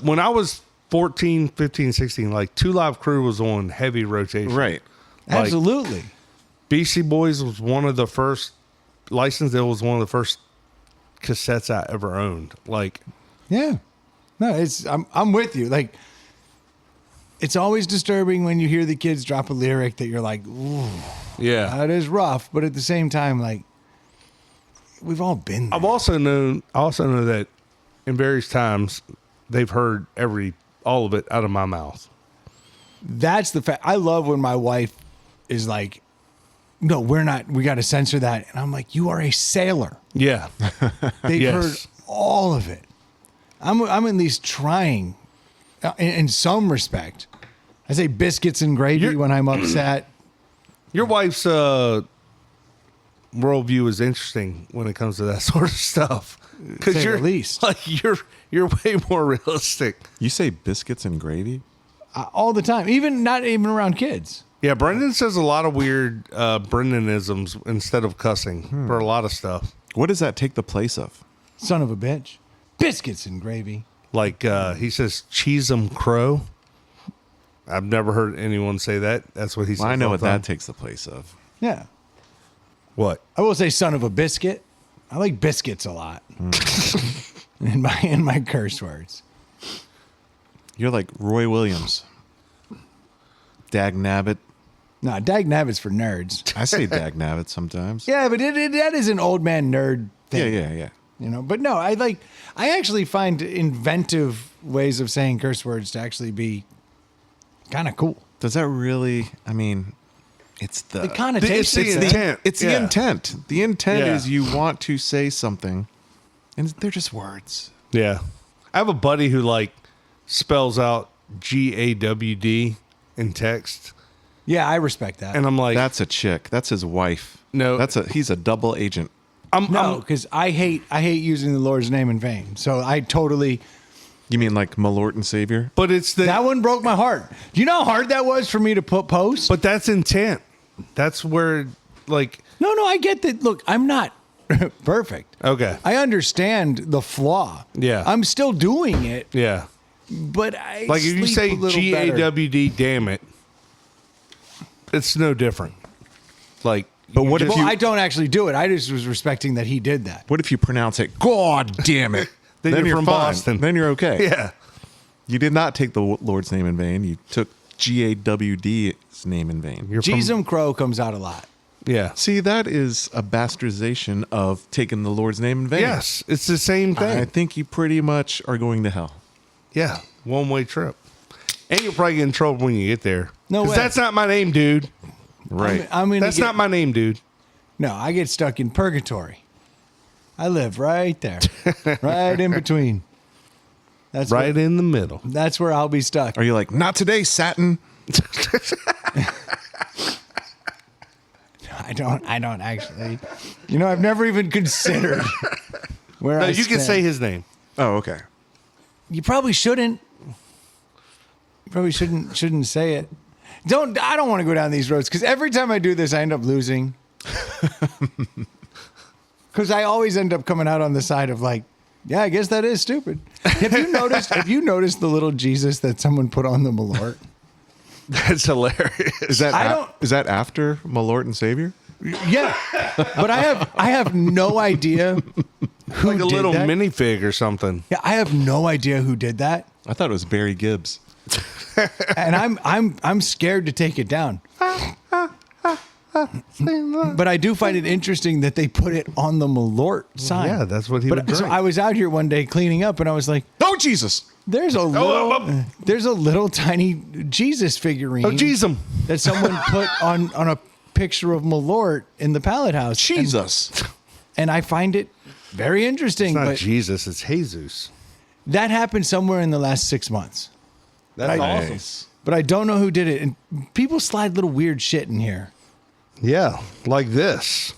When I was 14, 15, 16, like Two Live Crew was on heavy rotation. right. Like, absolutely. BC Boys was one of the first licensed. It was one of the first cassettes I ever owned. Like, Yeah. No, I'm with you. Like, it's always disturbing when you hear the kids drop a lyric that you're like, ooh, yeah. that is rough. But at the same time, like, we've all been there. I also know that in various times they've heard all of it out of my mouth. That's the fact. I love when my wife is like, no, we're not, we got to censor that. And I'm like, you are a sailor. Yeah. They've Yes. heard all of it. I'm at least trying in some respect. I say biscuits and gravy when I'm upset. Your wife's worldview is interesting when it comes to that sort of stuff. Because Say the you're least. like you're way more realistic. You say biscuits and gravy? All the time, not even around kids. Yeah, Brendan says a lot of weird Brendanisms instead of cussing for a lot of stuff. What does that take the place of? Son of a bitch. Biscuits and gravy. Like he says, cheese 'em crow. I've never heard anyone say that. That's what he says. Well, I know all what the time. that takes the place of. Yeah. What? I will say son of a biscuit. I like biscuits a lot. in my curse words. You're like Roy Williams. Dag nabbit. No, dag nabbit's for nerds. I say dag nabbit sometimes. Yeah, but that is an old man nerd thing. Yeah. You know, but no, I actually find inventive ways of saying curse words to actually be kind of cool. Does that really? I mean, it's the connotation. It's the intent. It's the intent. The intent Yeah. is you want to say something, and they're just words. Yeah. I have a buddy who like spells out GAWD in text. Yeah, I respect that. And I'm like, That's a chick. That's his wife. No. He's a double agent. no, because I hate using the Lord's name in vain. So I totally. You mean like my Lord and Savior? but it's That one broke my heart. Do you know how hard that was for me to post? but that's intent. That's where like, No, I get that. Look, I'm not perfect. okay. I understand the flaw. Yeah. I'm still doing it, Yeah. but I Like if you sleep say a little better. GAWD, damn it, it's no different. Like, But what if Well, you? I don't actually do it. I just was respecting that he did that. What if you pronounce it? God damn it! Then you're from fine. Boston. Then you're okay. yeah. You did not take the Lord's name in vain. You took GAWD's name in vain. You're Jeezum Crow comes out a lot. Yeah. See, that is a bastardization of taking the Lord's name in vain. Yes, it's the same thing. I think you pretty much are going to hell. Yeah, one-way trip. And you'll probably get in trouble when you get there. No 'Cause way. that's not my name, dude. Right. I'm gonna That's not my name, dude. No, I get stuck in purgatory. I live right there, right in between. That's Right where, in the middle. That's where I'll be stuck. Are you like, not today, Satin? I don't actually. You know, I've never even considered where No, I you can stand. say his name. Oh, okay. You probably shouldn't. You probably shouldn't say it. I don't want to go down these roads because every time I do this, I end up losing. Because I always end up coming out on the side of like, yeah, I guess that is stupid. Have you noticed the little Jesus that someone put on the Malort? That's hilarious. Is that I don't- is that after my Lord and Savior? Yeah, but I have no idea who Like a did little that. minifig or something. Yeah, I have no idea who did that, I thought it was Barry Gibbs. and I'm scared to take it down. But I do find it interesting that they put it on the Malort sign. Yeah, that's what he would But so drink. I was out here one day cleaning up, and I was like, Oh, Jesus. "There's a little tiny Jesus figurine. Oh, jeez, that someone put on a picture of Malort in the pallet house. Jesus. And I find it very interesting. It's not But Jesus, it's Jesus. that happened somewhere in the last 6 months. That's awesome. Nice. But I don't know who did it. And people slide little weird shit in here. Yeah, like this.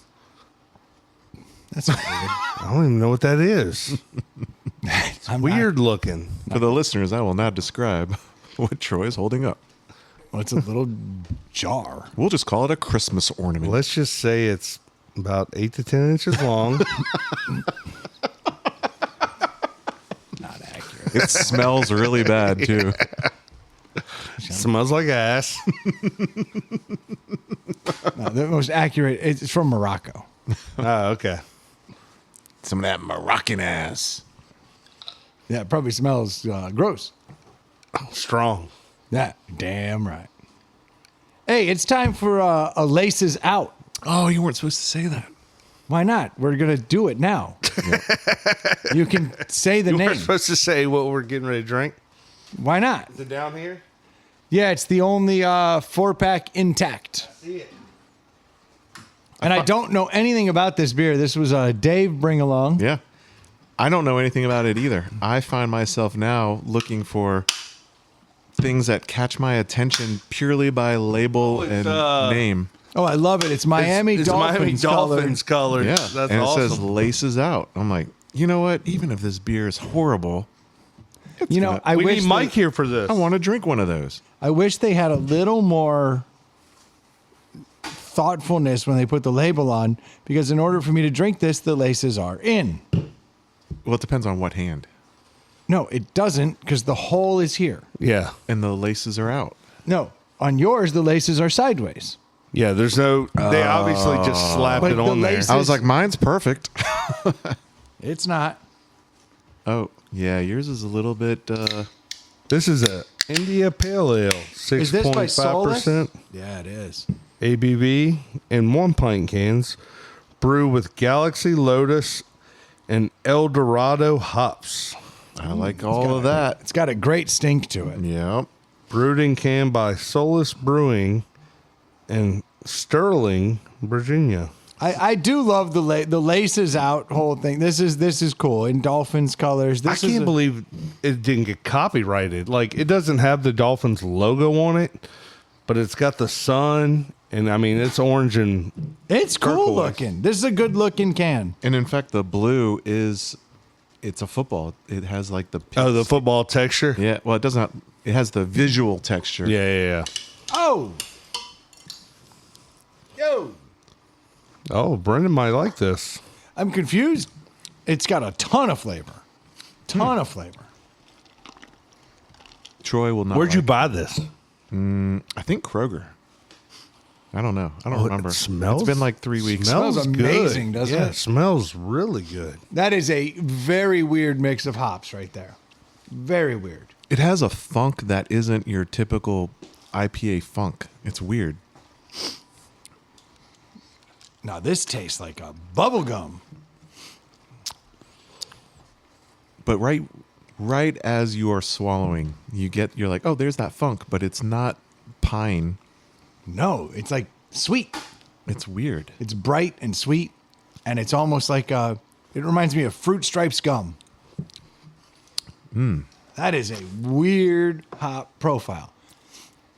That's weird. I don't even know what that is. I'm Weird looking. For the listeners, I will not describe what Troy is holding up. Well, it's a little jar. We'll just call it a Christmas ornament. Let's just say it's about 8 to 10 inches long. Not accurate. It smells really bad, too. Smells like ass. No, the most accurate. It's from Morocco. Oh, okay. Some of that Moroccan ass. Yeah, it probably smells gross. Strong. Yeah, damn right. Hey, it's time for a Laces Out. Oh, you weren't supposed to say that. Why not? We're going to do it now. You can say the You were name. supposed to say what we're getting ready to drink. Why not? Is it down here? Yeah, it's the only 4-pack intact. See it. And I don't know anything about this beer. This was Dave bring along. Yeah. I don't know anything about it either. I find myself now looking for things that catch my attention purely by label it's, and name. Oh, I love it. It's Miami It's Dolphins. Miami Dolphins color. Yeah. That's and awesome. it says laces out. I'm like, you know what? Even if this beer is horrible, You know, I we wish need Mike they, here for this. I want to drink one of those. I wish they had a little more thoughtfulness when they put the label on, because in order for me to drink this, the laces are in. Well, it depends on what hand. No, it doesn't, because the hole is here. Yeah. And the laces are out. No, on yours, the laces are sideways. Yeah, there's no. They obviously just slapped But it the on there. laces- I was like, mine's perfect. It's not. Oh, yeah, yours is a little bit. This is a India Pale Ale, Is this by 6.5% Yeah, it is. ABV in 1 pint cans. Brew with Galaxy, Lotus, and El Dorado hops. I like all of that. It's got a great stink to it. Yep. Brewed and canned by Solus Brewing in Sterling, Virginia. I do love the laces out whole thing. This is cool in Dolphins colors. I can't believe it didn't get copyrighted. Like, it doesn't have the Dolphins logo on it, but it's got the sun, and I mean, it's orange and It's cool turquoise. looking. This is a good looking can. And in fact, the blue it's a football. It has like the the football texture. yeah. Well, it does not. It has the visual texture. Yeah. Oh, yo, Oh, Brendan might like this. I'm confused. It's got a ton of flavor. Ton of flavor. Troy will not. Where'd you like buy this? I think Kroger. I don't know. I don't remember. It smells. It's been like 3 weeks. Smells good. amazing, doesn't yeah, it? it smells really good. That is a very weird mix of hops right there. Very weird. It has a funk that isn't your typical IPA funk. It's weird. Now this tastes like a bubble gum. But right as you are swallowing, you're like, oh, there's that funk, but it's not pine. No, it's like sweet. It's weird. It's bright and sweet, and it's almost like it reminds me of Fruit Stripes gum. That is a weird hop profile.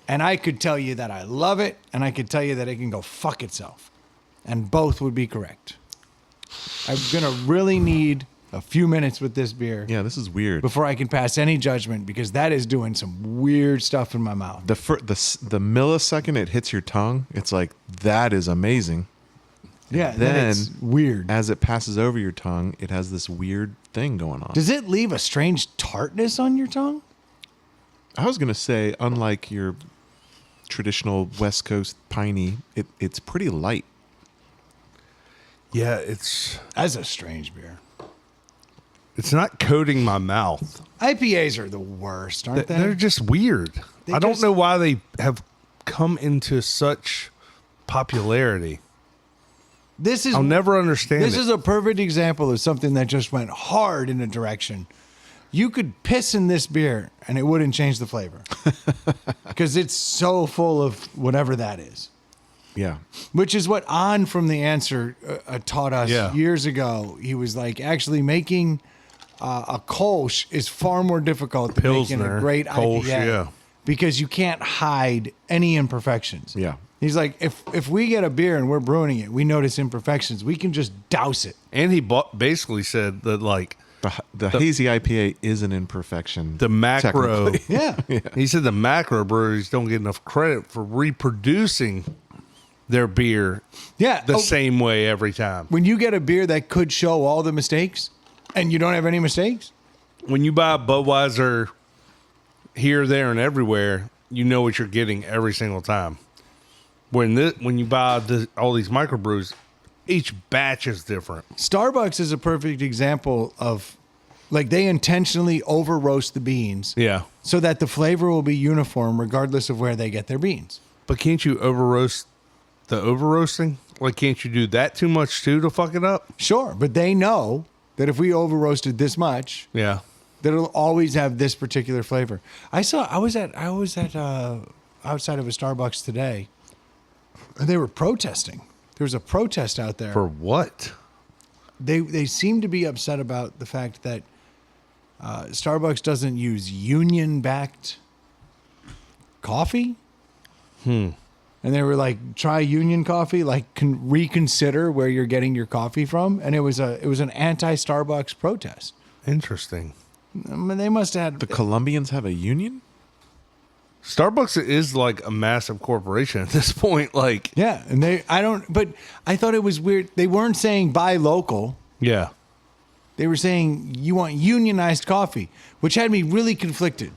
And I could tell you that I love it, and I could tell you that it can go fuck itself. And both would be correct. I'm going to really need a few minutes with this beer Yeah, this is weird. before I can pass any judgment, because that is doing some weird stuff in my mouth. The millisecond it hits your tongue, it's like, that is amazing. Yeah, Then it's weird. As it passes over your tongue, it has this weird thing going on. Does it leave a strange tartness on your tongue? I was going to say, unlike your traditional West Coast piney, it's pretty light. Yeah, That's a strange beer. it's not coating my mouth. IPAs are the worst, aren't they? They're just weird. They I don't just- know why they have come into such popularity. This is I'll never understand This it. is a perfect example of something that just went hard in a direction. You could piss in this beer and it wouldn't change the flavor because it's so full of whatever that is. Yeah. Which is what On from the Answer taught us Yeah. years ago. He was like, actually making a Kolsch is far more difficult than making Pilsner, a great Kolsch, IPA yeah. because you can't hide any imperfections. Yeah. He's like, if we get a beer and we're brewing it, we notice imperfections, we can just douse it. And he basically said that, like, The hazy IPA is an imperfection. the macro. technically. Yeah. He said the macro breweries don't get enough credit for reproducing their beer Yeah. the Oh, same way every time. when you get a beer that could show all the mistakes and you don't have any mistakes, When you buy Budweiser here, there, and everywhere, you know what you're getting every single time. When you buy all these microbrews, each batch is different. Starbucks is a perfect example of, like, they intentionally over roast the beans Yeah. so that the flavor will be uniform regardless of where they get their beans. But can't you over roast the over roasting? Like, can't you do that too much too to fuck it up? Sure, but they know that if we over roasted this much, Yeah. that it'll always have this particular flavor. I was at outside of a Starbucks today, and they were protesting. There was a protest out there. For what? They seem to be upset about the fact that Starbucks doesn't use union-backed coffee. And they were like, try union coffee, like reconsider where you're getting your coffee from. And it was an anti-Starbucks protest. Interesting. I mean, they must have had The Colombians have a union? Starbucks is like a massive corporation at this point. Like, yeah, and but I thought it was weird. They weren't saying buy local. yeah. They were saying you want unionized coffee, which had me really conflicted.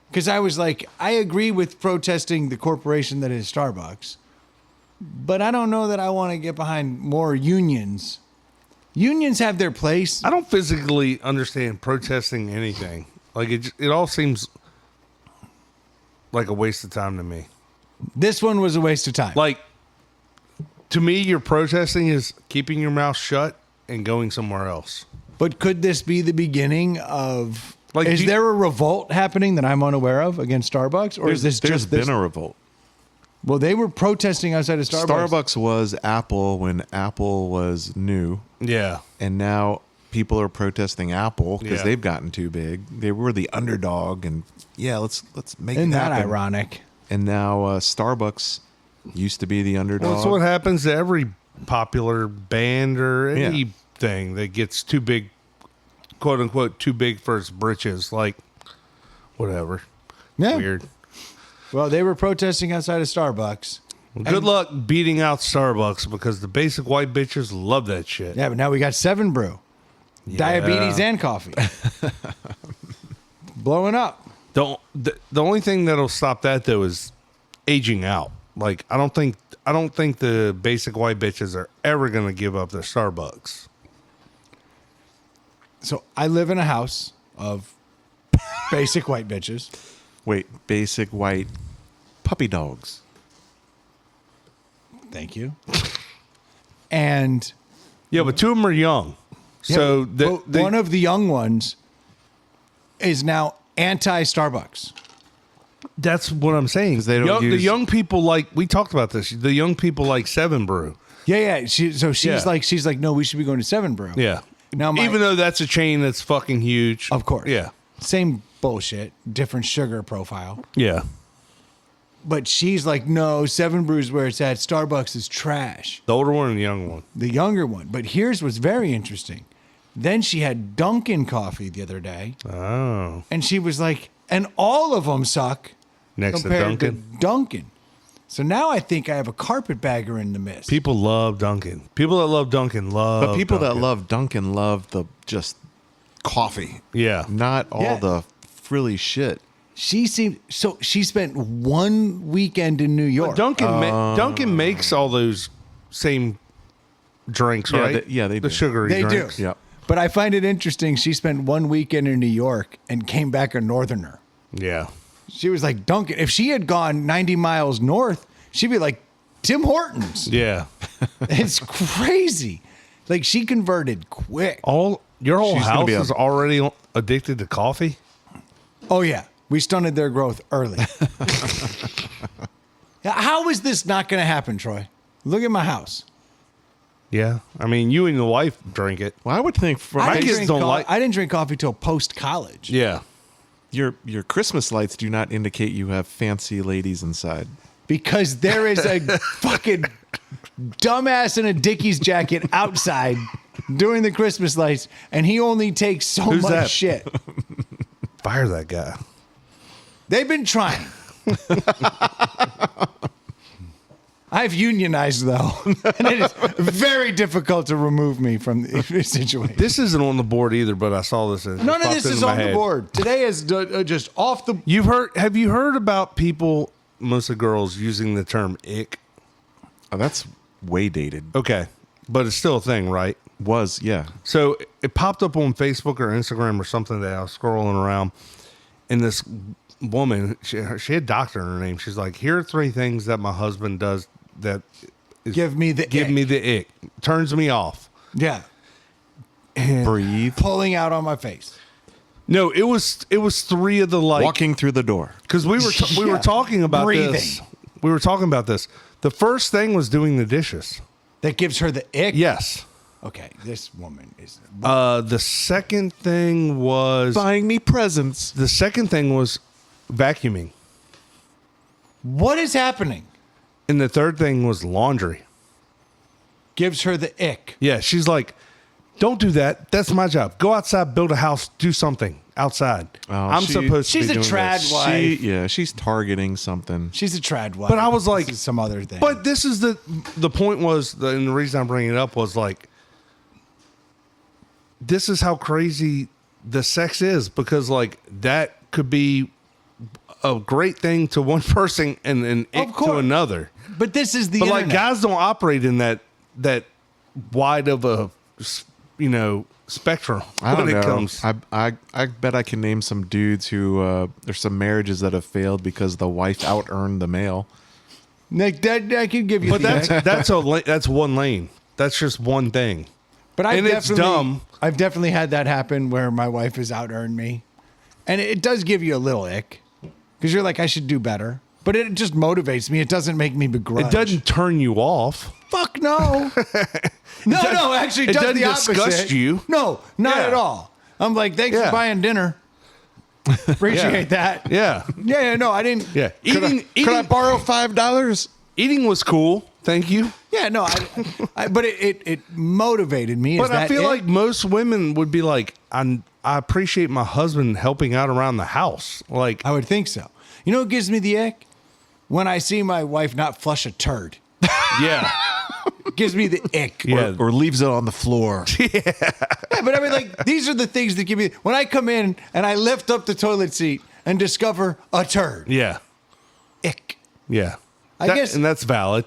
Because I was like, I agree with protesting the corporation that is Starbucks, but I don't know that I want to get behind more unions Unions have their place. I don't physically understand protesting anything. Like it all seems like a waste of time to me. This one was a waste of time. Like, to me, your protesting is keeping your mouth shut and going somewhere else. But could this be the beginning of... Like, is there a revolt happening that I'm unaware of against Starbucks? Or is this There's just this? been a revolt. Well, they were protesting outside of Starbucks. Starbucks was Apple when Apple was new. Yeah. And now people are protesting Apple because Yeah. they've gotten too big. They were the underdog, and let's make Isn't it that happen. ironic? And now Starbucks used to be the underdog. Well, that's what happens to every popular band or anything that gets too big, quote unquote, too big for its britches. Like, whatever. Yeah. Weird. Well, they were protesting outside of Starbucks. Well, good luck beating out Starbucks because the basic white bitches love that shit. Yeah, but now we got 7 Brew. Diabetes and coffee. Blowing up. The only thing that'll stop that though is aging out. Like I don't think the basic white bitches are ever gonna give up their Starbucks. So I live in a house of basic white bitches. Wait, basic white puppy dogs. Thank you. And Yeah, but 2 of them are young. So one of the young ones is now anti-Starbucks. that's what I'm saying. 'Cause they don't the use- young people like we talked about this. The young people like 7 Brew. Yeah. She's Yeah. like, no, we should be going to 7 Brew. Yeah. Now Even though that's a chain that's fucking huge. of course. Yeah. Same bullshit, different sugar profile. Yeah. But she's like, no, 7 Brew's where it's at. Starbucks is trash. The older one and the younger one. The younger one. But here's what's very interesting. Then she had Dunkin' coffee the other day. Oh. And she was like, and all of them suck Next to compared Dunkin'. to Dunkin'. So now I think I have a carpetbagger in the mist. People love Dunkin'. People that love Dunkin' love But people Dunkin'. that love Dunkin' love the just coffee, Yeah. not all Yeah. the frilly shit. She spent 1 weekend in New York. Dunkin' makes all those same drinks, Yeah, right? they The do. sugary They do. drinks. Yep. But I find it interesting. She spent 1 weekend in New York and came back a northerner. Yeah. She was like Dunkin'. If she had gone 90 miles north, she'd be like Tim Hortons. Yeah. It's crazy. Like she converted quick. Your whole She's gonna house be is already addicted to coffee? Oh yeah, we stunted their growth early. How is this not going to happen, Troy? Look at my house. Yeah. I mean, you and the wife drink it. Well, I would think from My kids don't I didn't drink coffee till post college. Yeah. your Christmas lights do not indicate you have fancy ladies inside. Because there is a fucking dumbass in a Dickies jacket outside doing the Christmas lights, and he only takes so Who's much that? shit. Fire that guy. They've been trying. I've unionized though, and it is very difficult to remove me from the situation. This isn't on the board either, but I saw this. And it None of popped this into is my on the head. board. Today is just off the. Have you heard about people, mostly girls, using the term ick? Oh, that's way dated. Okay. But it's still a thing, right? Was, yeah. So it popped up on Facebook or Instagram or something that I was scrolling around, and this woman, she had doctor in her name. She's like, here are 3 things that my husband does that Give me the ick. Turns me off. Yeah, Breathe. pulling out on my face. No, it was 3 of the like Walking through the door. because we were Yeah. talking about Breathing. this. We were talking about this. The first thing was doing the dishes. That gives her the ick. Yes. Okay, this woman is. The second thing was Buying me presents. the second thing was vacuuming, What is happening? and the third thing was laundry. Gives her the ick. Yeah, she's like, don't do that. That's my job. Go outside, build a house, do something outside. Oh, I'm supposed to be she's a doing trad this. wife. She's targeting something. She's a trad wife. But I was like, This is some other thing. But this is the point was, and the reason I'm bringing it up was like, this is how crazy the sex is because like that could be a great thing to one person and an ick course. to another. But this is the But like internet. guys don't operate in that wide of a spectrum I don't when know. it comes. I bet I can name some dudes who there's some marriages that have failed because the wife out earned the male. Nick, that I can give you. But the that's one lane. That's just one thing. But And it's dumb. I've definitely had that happen where my wife has out earned me, and it does give you a little ick because you're like, I should do better. But it just motivates me. It doesn't make me begrudge. It doesn't turn you off. Fuck no. No. Actually, it does doesn't the opposite. disgust you. No, not Yeah. at all. I'm like, thanks Yeah. for buying dinner. Appreciate that. Yeah. Yeah. No, I didn't. Yeah. Could I borrow $5? Eating was cool. Thank you. Yeah. No. But it motivated me. But Is I that feel it? like most women would be like, I appreciate my husband helping out around the house. Like, I would think so. You know what gives me the ick? When I see my wife not flush a turd. yeah. It gives me the ick. Yeah. Or leaves it on the floor. Yeah, but I mean, like, these are the things that give me. When I come in and I lift up the toilet seat and discover a turd, Yeah. ick. Yeah. I guess- and that's valid.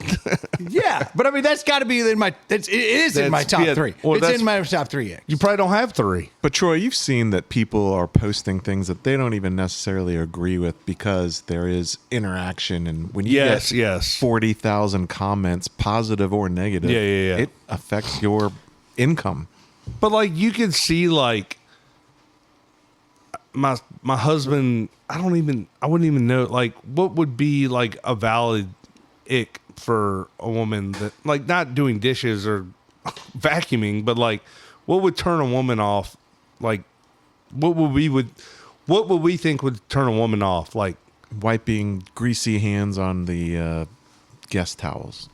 Yeah, but I mean, that's got to be in my. It is in my That's- top yeah, three. well, It's that's- in my top three icks. You probably don't have 3. But Troy, you've seen that people are posting things that they don't even necessarily agree with because there is interaction, and when you Yes, get yes. 40,000 comments, positive or negative, Yeah. it affects your income. But like you can see like my husband, I wouldn't even know like what would be like a valid ick for a woman that like not doing dishes or vacuuming, but like what would turn a woman off? Like what would we think would turn a woman off? Like Wiping greasy hands on the guest towels.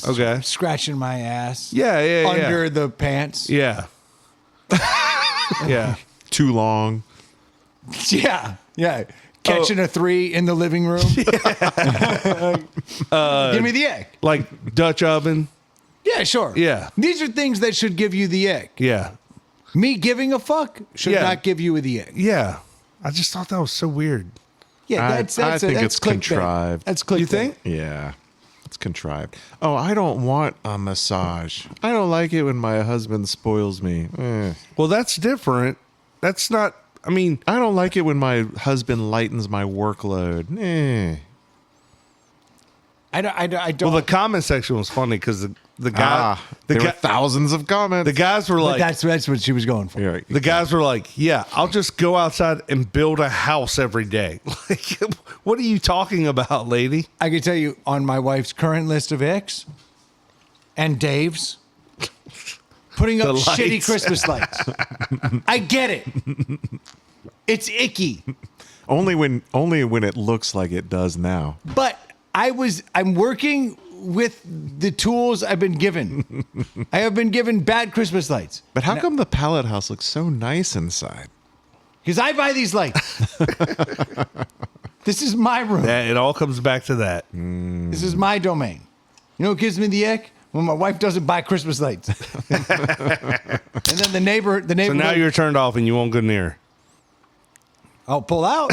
okay. Scratching my ass. Yeah. Under the pants. Yeah. Yeah. Too long. Yeah. Catching a 3 in the living room. Give me the ick. Like Dutch oven. Yeah, sure. Yeah. These are things that should give you the ick. Yeah. Me giving a fuck should Yeah. not give you the ick. Yeah. I just thought that was so weird. Yeah, I that's think that's it's clickbait. contrived. That's clickbait. You think? Yeah. It's contrived. Oh, I don't want a massage. I don't like it when my husband spoils me. Well, that's different. That's not, I mean, I don't like it when my husband lightens my workload. I don't. well, the comment section was funny because the guy, There were thousands of comments. the guys were but like, that's what she was going for. You're right. the guys were like, yeah, I'll just go outside and build a house every day. Like, what are you talking about, lady? I can tell you on my wife's current list of icks and Dave's putting up The shitty lights. Christmas lights. I get it. It's icky. Only when it looks like it does now. But I'm working with the tools I've been given. I have been given bad Christmas lights. But how come the pallet house looks so nice inside? Because I buy these lights. This is my room. Yeah, it all comes back to that. This is my domain. You know what gives me the ick? When my wife doesn't buy Christmas lights. And then the neighbor. So now you're turned off and you won't go near. I'll pull out.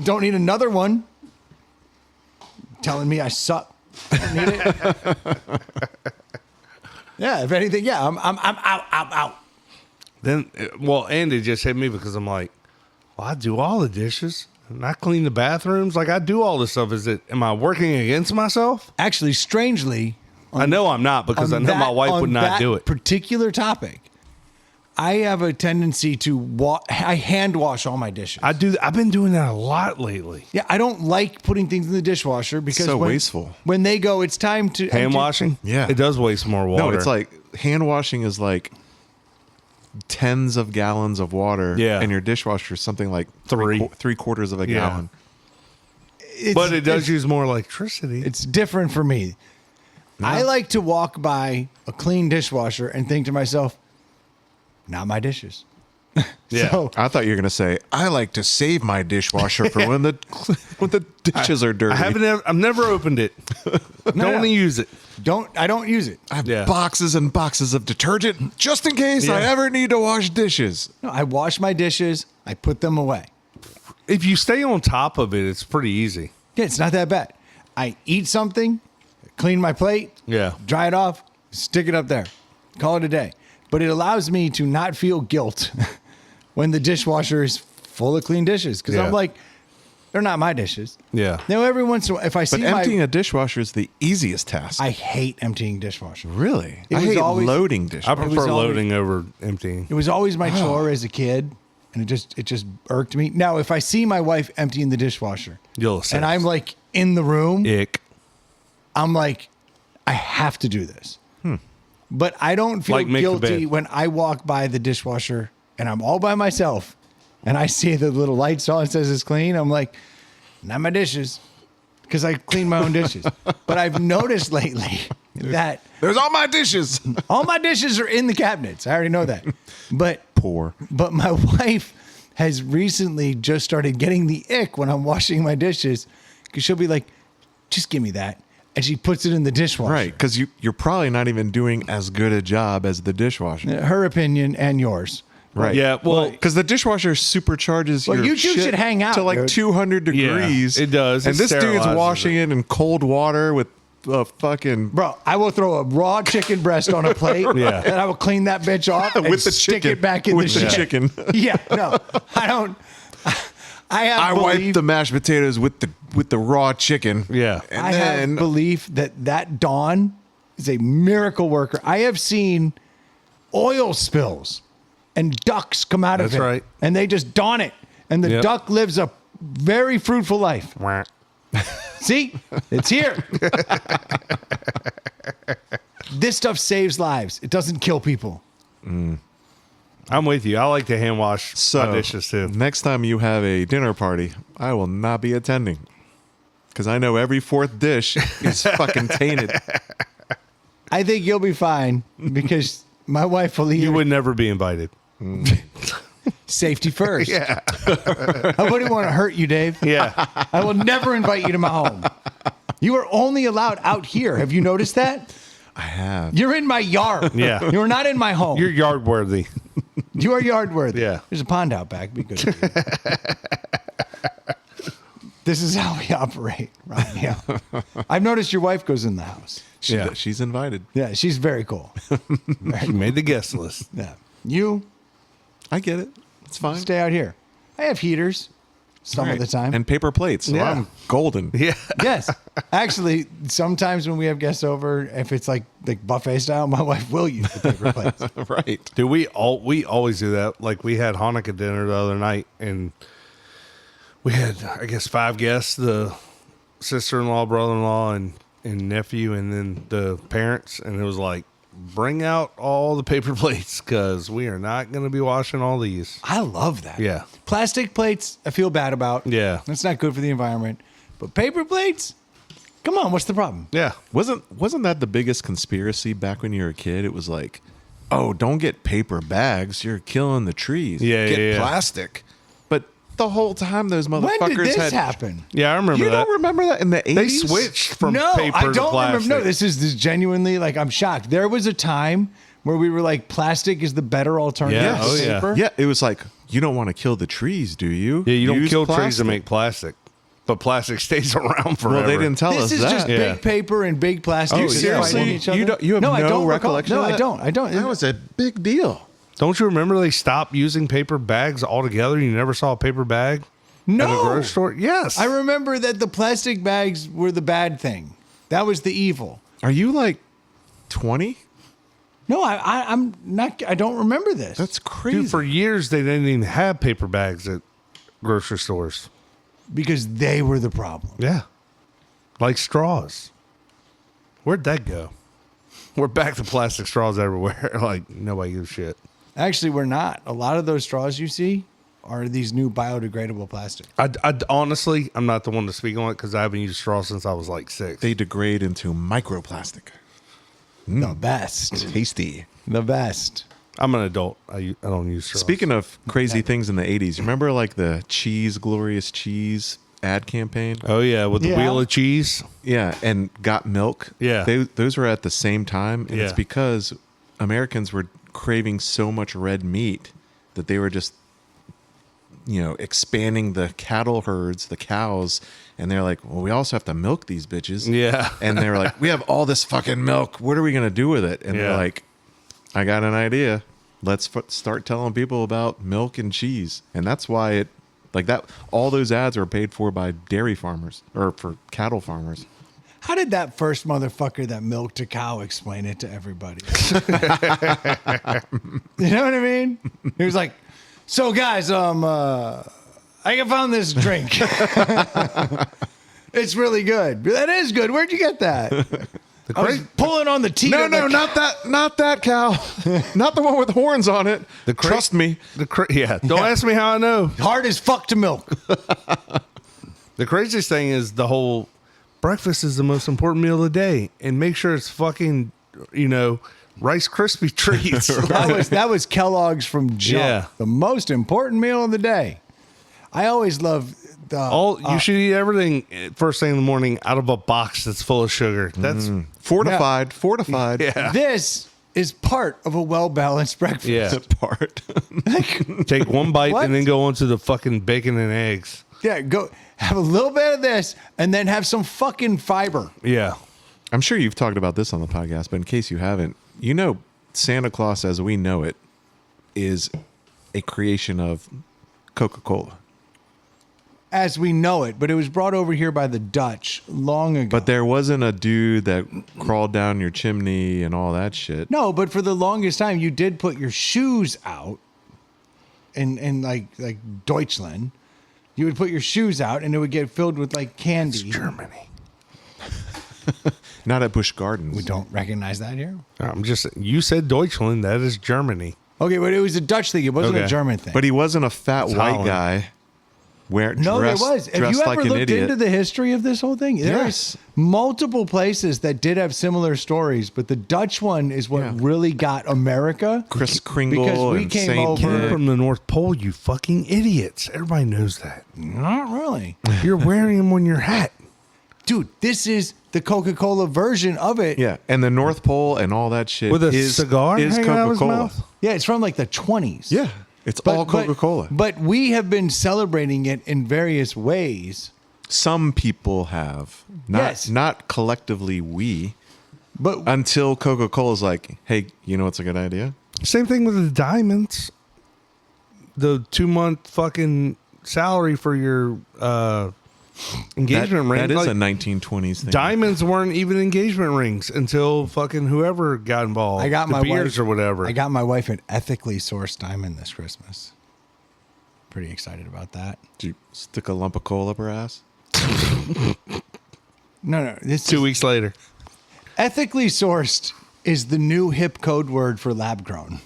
Don't need another one. Telling me I suck. Don't need it. Yeah, if anything, yeah, I'm out. Then, well, Andy just hit me because I'm like, well, I do all the dishes and I clean the bathrooms. Like I do all this stuff. Am I working against myself? Actually, strangely, I know I'm not because I on know my that- wife on would not that do it. Particular topic, I have a tendency to I hand wash all my dishes. I've been doing that a lot lately. Yeah, I don't like putting things in the dishwasher because So when, wasteful. When they go, it's time to Hand empty- washing? Yeah. It does waste more water. No, it's like hand washing is like tens of gallons of water. Yeah. And your dishwasher is something like Three. three quarters of a Yeah. gallon. but it does it's- use more electricity. It's different for me. I like to walk by a clean dishwasher and think to myself, not my dishes. Yeah. So I thought you were going to say, I like to save my dishwasher for when the dishes are dirty. I've never opened it. Don't want to use it. I don't use it. I have Yeah. boxes and boxes of detergent just in case I Yeah. ever need to wash dishes. No, I wash my dishes. I put them away. If you stay on top of it, it's pretty easy. Yeah, it's not that bad. I eat something, clean my plate, Yeah. dry it off, put it away. It's not that bad. If anything, yeah, I'm out. I'm out. Then the neighbor. Yeah. The neighbor. Stick it up there. Call it a day. But it allows me to not feel guilt when the dishwasher is full of clean dishes. Because I'm like, they're not my dishes. Yeah. Now, every once in a while, if I see But emptying a dishwasher is the easiest task. I hate emptying dishwasher. Really? It I was hate always- loading I dishwasher. prefer always- loading over emptying. It was always my chore as a kid, and it just irked me. Now, if I see my wife emptying the dishwasher, You'll assist. and I'm like in the room, Ick. I'm like, I have to do this. But I don't feel Like make the guilty bed. when I walk by the dishwasher and I'm all by myself and I see the little lights on and says it's clean. I'm like, not my dishes, because I clean my own dishes. But I've noticed lately that There's all my dishes. all my dishes are in the cabinets. I already know that. But Poor. But my wife has recently just started getting the ick when I'm washing my dishes, because she'll be like, just give me that. And she puts it in the dishwasher. Right, because you're probably not even doing as good a job as the dishwasher. Her opinion and yours. Right. Yeah, well, Because the dishwasher supercharges Well, your you two shit should hang out, to like dude. 200 Yeah, degrees. it does. And It this dude's sterilizes washing it. it in cold water with a fucking Bro, I will throw a raw chicken breast on a plate. Yeah. And I will clean that bitch off and with the stick chicken. it back in with the the shit. chicken. Yeah, no, I don't. I have I belief, wipe the mashed potatoes with the raw chicken. Yeah. And I then have belief that Dawn is a miracle worker. I have seen oil spills and ducks come out of That's it. right. And they just dawn it. And the Yep. duck lives a very fruitful life. See? It's here. This stuff saves lives. It doesn't kill people. I'm with you. I like to hand wash so my dishes too. next time you have a dinner party, I will not be attending. Because I know every fourth dish is fucking tainted. I think you'll be fine because my wife will eat You would never be invited. safety first. Yeah. I wouldn't want to hurt you, Dave. Yeah. I will never invite you to my home. You are only allowed out here. Have you noticed that? I have. You're in my yard. Yeah. You're not in my home. You're yard worthy. You are yard worthy. Yeah. There's a pond out back. Be good. To you. This is how we operate right now. I've noticed your wife goes in the house. Yeah. She's invited. Yeah, she's very cool. You made the guest list. Yeah. You I get it. It's fine. stay out here. I have heaters some Right. of the time. And paper plates. So Yeah. I'm golden. Yeah. Yes. Actually, sometimes when we have guests over, if it's like buffet style, my wife will use the paper plates. Right. Dude, we always do that. Like we had Hanukkah dinner the other night, and we had, I guess, 5 guests: the sister-in-law, brother-in-law, and nephew, and then the parents. And it was like, bring out all the paper plates because we are not going to be washing all these. I love that. Yeah. Plastic plates, I feel bad about. Yeah. That's not good for the environment. But paper plates? Come on, what's the problem? Yeah. Wasn't that the biggest conspiracy back when you were a kid? It was like, oh, don't get paper bags. You're killing the trees. Yeah, Get yeah, yeah. plastic. But the whole time those motherfuckers When did this had happen? Yeah, I remember You that. don't remember that in the 80s? They switched from No, paper I to don't plastic. remember. No, this is genuinely like I'm shocked. There was a time where we were like, plastic is the better alternative Yeah, to oh, yeah. paper. Yeah, it was like, you don't want to kill the trees, do you? Yeah, you don't Use kill trees plastic. to make plastic, but plastic stays around forever. Well, they didn't tell This us is that. just Yeah. big paper and big plastic. Oh, fighting seriously? each other. You have I no don't recollection recall. of No, that? I don't. That was a big deal. Don't you remember they stopped using paper bags altogether? You never saw a paper bag No. at a grocery store? Yes. I remember that the plastic bags were the bad thing. That was the evil. Are you like 20? No, I'm not. I don't remember this. That's crazy. Dude, for years they didn't even have paper bags at grocery stores. because they were the problem. Yeah. Like straws. Where'd that go? We're back to plastic straws everywhere. Like nobody gives a shit. Actually, we're not. A lot of those straws you see are these new biodegradable plastic. I honestly, I'm not the one to speak on it because I haven't used straw since I was like 6. They degrade into microplastic. The best. Tasty. The best. I'm an adult. I don't use straws. Speaking of crazy things in the 80s, you remember like the cheese, glorious cheese ad campaign? Oh yeah, with the Yeah. wheel of cheese. Yeah, and Got Milk. Yeah. Those were at the same time. And it's Yeah. because Americans were craving so much red meat that they were just expanding the cattle herds, the cows. And they're like, well, we also have to milk these bitches. Yeah. And they're like, we have all this fucking milk. What are we going to do with it? And they're like, I got an idea. Let's start telling people about milk and cheese. And that's why all those ads are paid for by dairy farmers or for cattle farmers. How did that first motherfucker that milked a cow explain it to everybody? You know what I mean? He was like, so guys, I found this drink. It's really good. That is good. Where'd you get that? I was pulling on the teat. No, not that cow. Not the one with horns on it. Trust me. Don't ask me how I know. Hard as fuck to milk. The craziest thing is the whole breakfast is the most important meal of the day, and make sure it's fucking, Rice Krispie treats. That was Kellogg's from jump. Yeah. The most important meal of the day. I always love you should eat everything first thing in the morning out of a box that's full of sugar. That's fortified. Yeah. This is part of a well-balanced breakfast. Yeah. Part. Take one bite What? and then go on to the fucking bacon and eggs. Yeah, go have a little bit of this and then have some fucking fiber. Yeah. I'm sure you've talked about this on the podcast, but in case you haven't, Santa Claus as we know it is a creation of Coca-Cola. As we know it, but it was brought over here by the Dutch long ago. But there wasn't a dude that crawled down your chimney and all that shit. No, but for the longest time, you did put your shoes out in like Deutschland. You would put your shoes out and it would get filled with like candy. It's Germany. Not at Busch Gardens. We don't recognize that here. You said Deutschland. That is Germany. Okay, but it was a Dutch thing. It wasn't a Okay. German thing. But he wasn't a fat white Holland. guy. No, there was. Have dressed you like ever an looked idiot. into the history of this whole thing? Yes. There's multiple places that did have similar stories, but the Dutch one is what really got America. Kris Kringle Because we and came Saint over- Came Nick. from the North Pole, you fucking idiots. Everybody knows that. Not really. You're wearing them on your hat. Dude, this is the Coca-Cola version of it. Yeah, and the North Pole and all that shit With a is cigar is hanging out of his Coca-Cola. mouth? Yeah, it's from like the 20s. Yeah, it's all Coca-Cola. But we have been celebrating it in various ways. Some people have, not collectively we, But until Coca-Cola's like, hey, you know what's a good idea? Same thing with the diamonds. The 2-month fucking salary for your engagement ring. That is Like, a 1920s thing. diamonds weren't even engagement rings until fucking whoever got involved. I got the my beers wife, or whatever. I got my wife an ethically sourced diamond this Christmas. Pretty excited about that. Did you stick a lump of coal up her ass? No. This 2 is, weeks later. ethically sourced is the new hip code word for lab grown.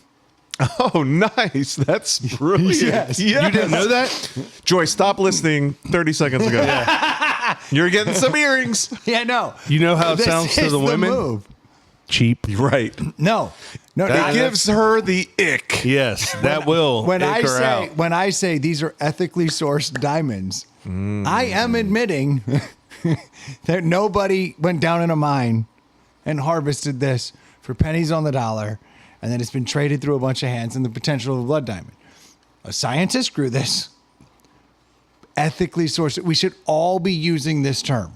Oh, nice. That's brilliant. Yes. Yes. You didn't know that? Joy, stop listening 30 seconds ago. You're getting some earrings. Yeah, no. You know how it This sounds to is the women? move. Cheap. Right. No. It gives her the ick. Yes, that will. when ick her I out. say these are ethically sourced diamonds, I am admitting that nobody went down in a mine and harvested this for pennies on the dollar, and then it's been traded through a bunch of hands and the potential of a blood diamond. A scientist grew this, ethically sourced. We should all be using this term,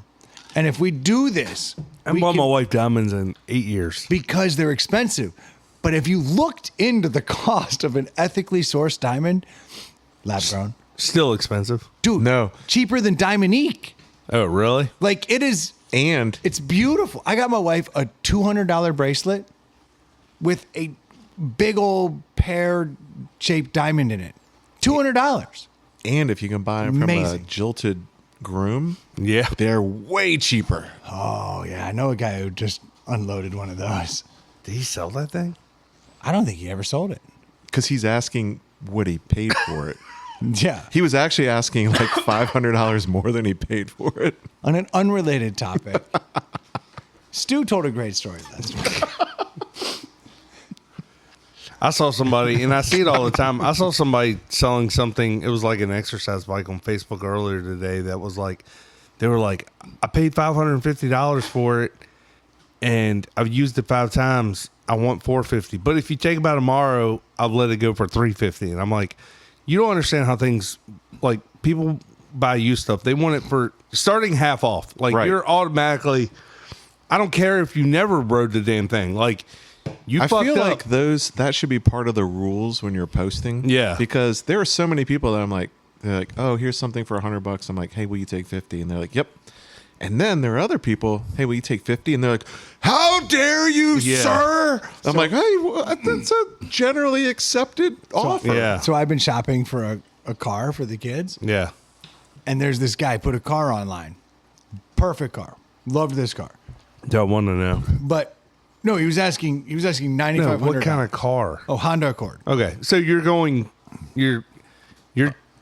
and if we do this, I we bought my can- wife diamonds in 8 years. because they're expensive. But if you looked into the cost of an ethically sourced diamond, lab grown, Still expensive. dude, No. cheaper than Diamonique. Oh, really? Like it is, And it's beautiful. I got my wife a $200 bracelet with a big old pear-shaped diamond in it. $200. if you can buy them from a Amazing. jilted groom, Yeah. they're way cheaper. Oh yeah, I know a guy who just unloaded one of those. Did he sell that thing? I don't think he ever sold it. Because he's asking what he paid for it. Yeah. He was actually asking like $500 more than he paid for it. On an unrelated topic, Stu told a great story last week. I saw somebody, and I see it all the time. I saw somebody selling something. It was like an exercise bike on Facebook earlier today. That was like, they were like, I paid $550 for it, and I've used it 5 times. I want $450. But if you take it by tomorrow, I'll let it go for $350. And I'm like, you don't understand how things like people buy used stuff. They want it for starting half off. Like Right. you're automatically. I don't care if you never rode the damn thing. Like you I fucked feel up. like that should be part of the rules when you're posting. Yeah. Because there are so many people that I'm like, they're like, oh, here's something for $100. I'm like, hey, will you take 50? And they're like, yep. And then there are other people, hey, will you take 50? And they're like, how dare you, Yeah. sir? I'm like, hey, that's a generally accepted offer. yeah. So I've been shopping for a car for the kids, Yeah. and there's this guy put a car online. Perfect car. Loved this car. Do I want to know? But no, he was asking No, $9,500. what kind of car? Oh, Honda Accord. Okay, so you're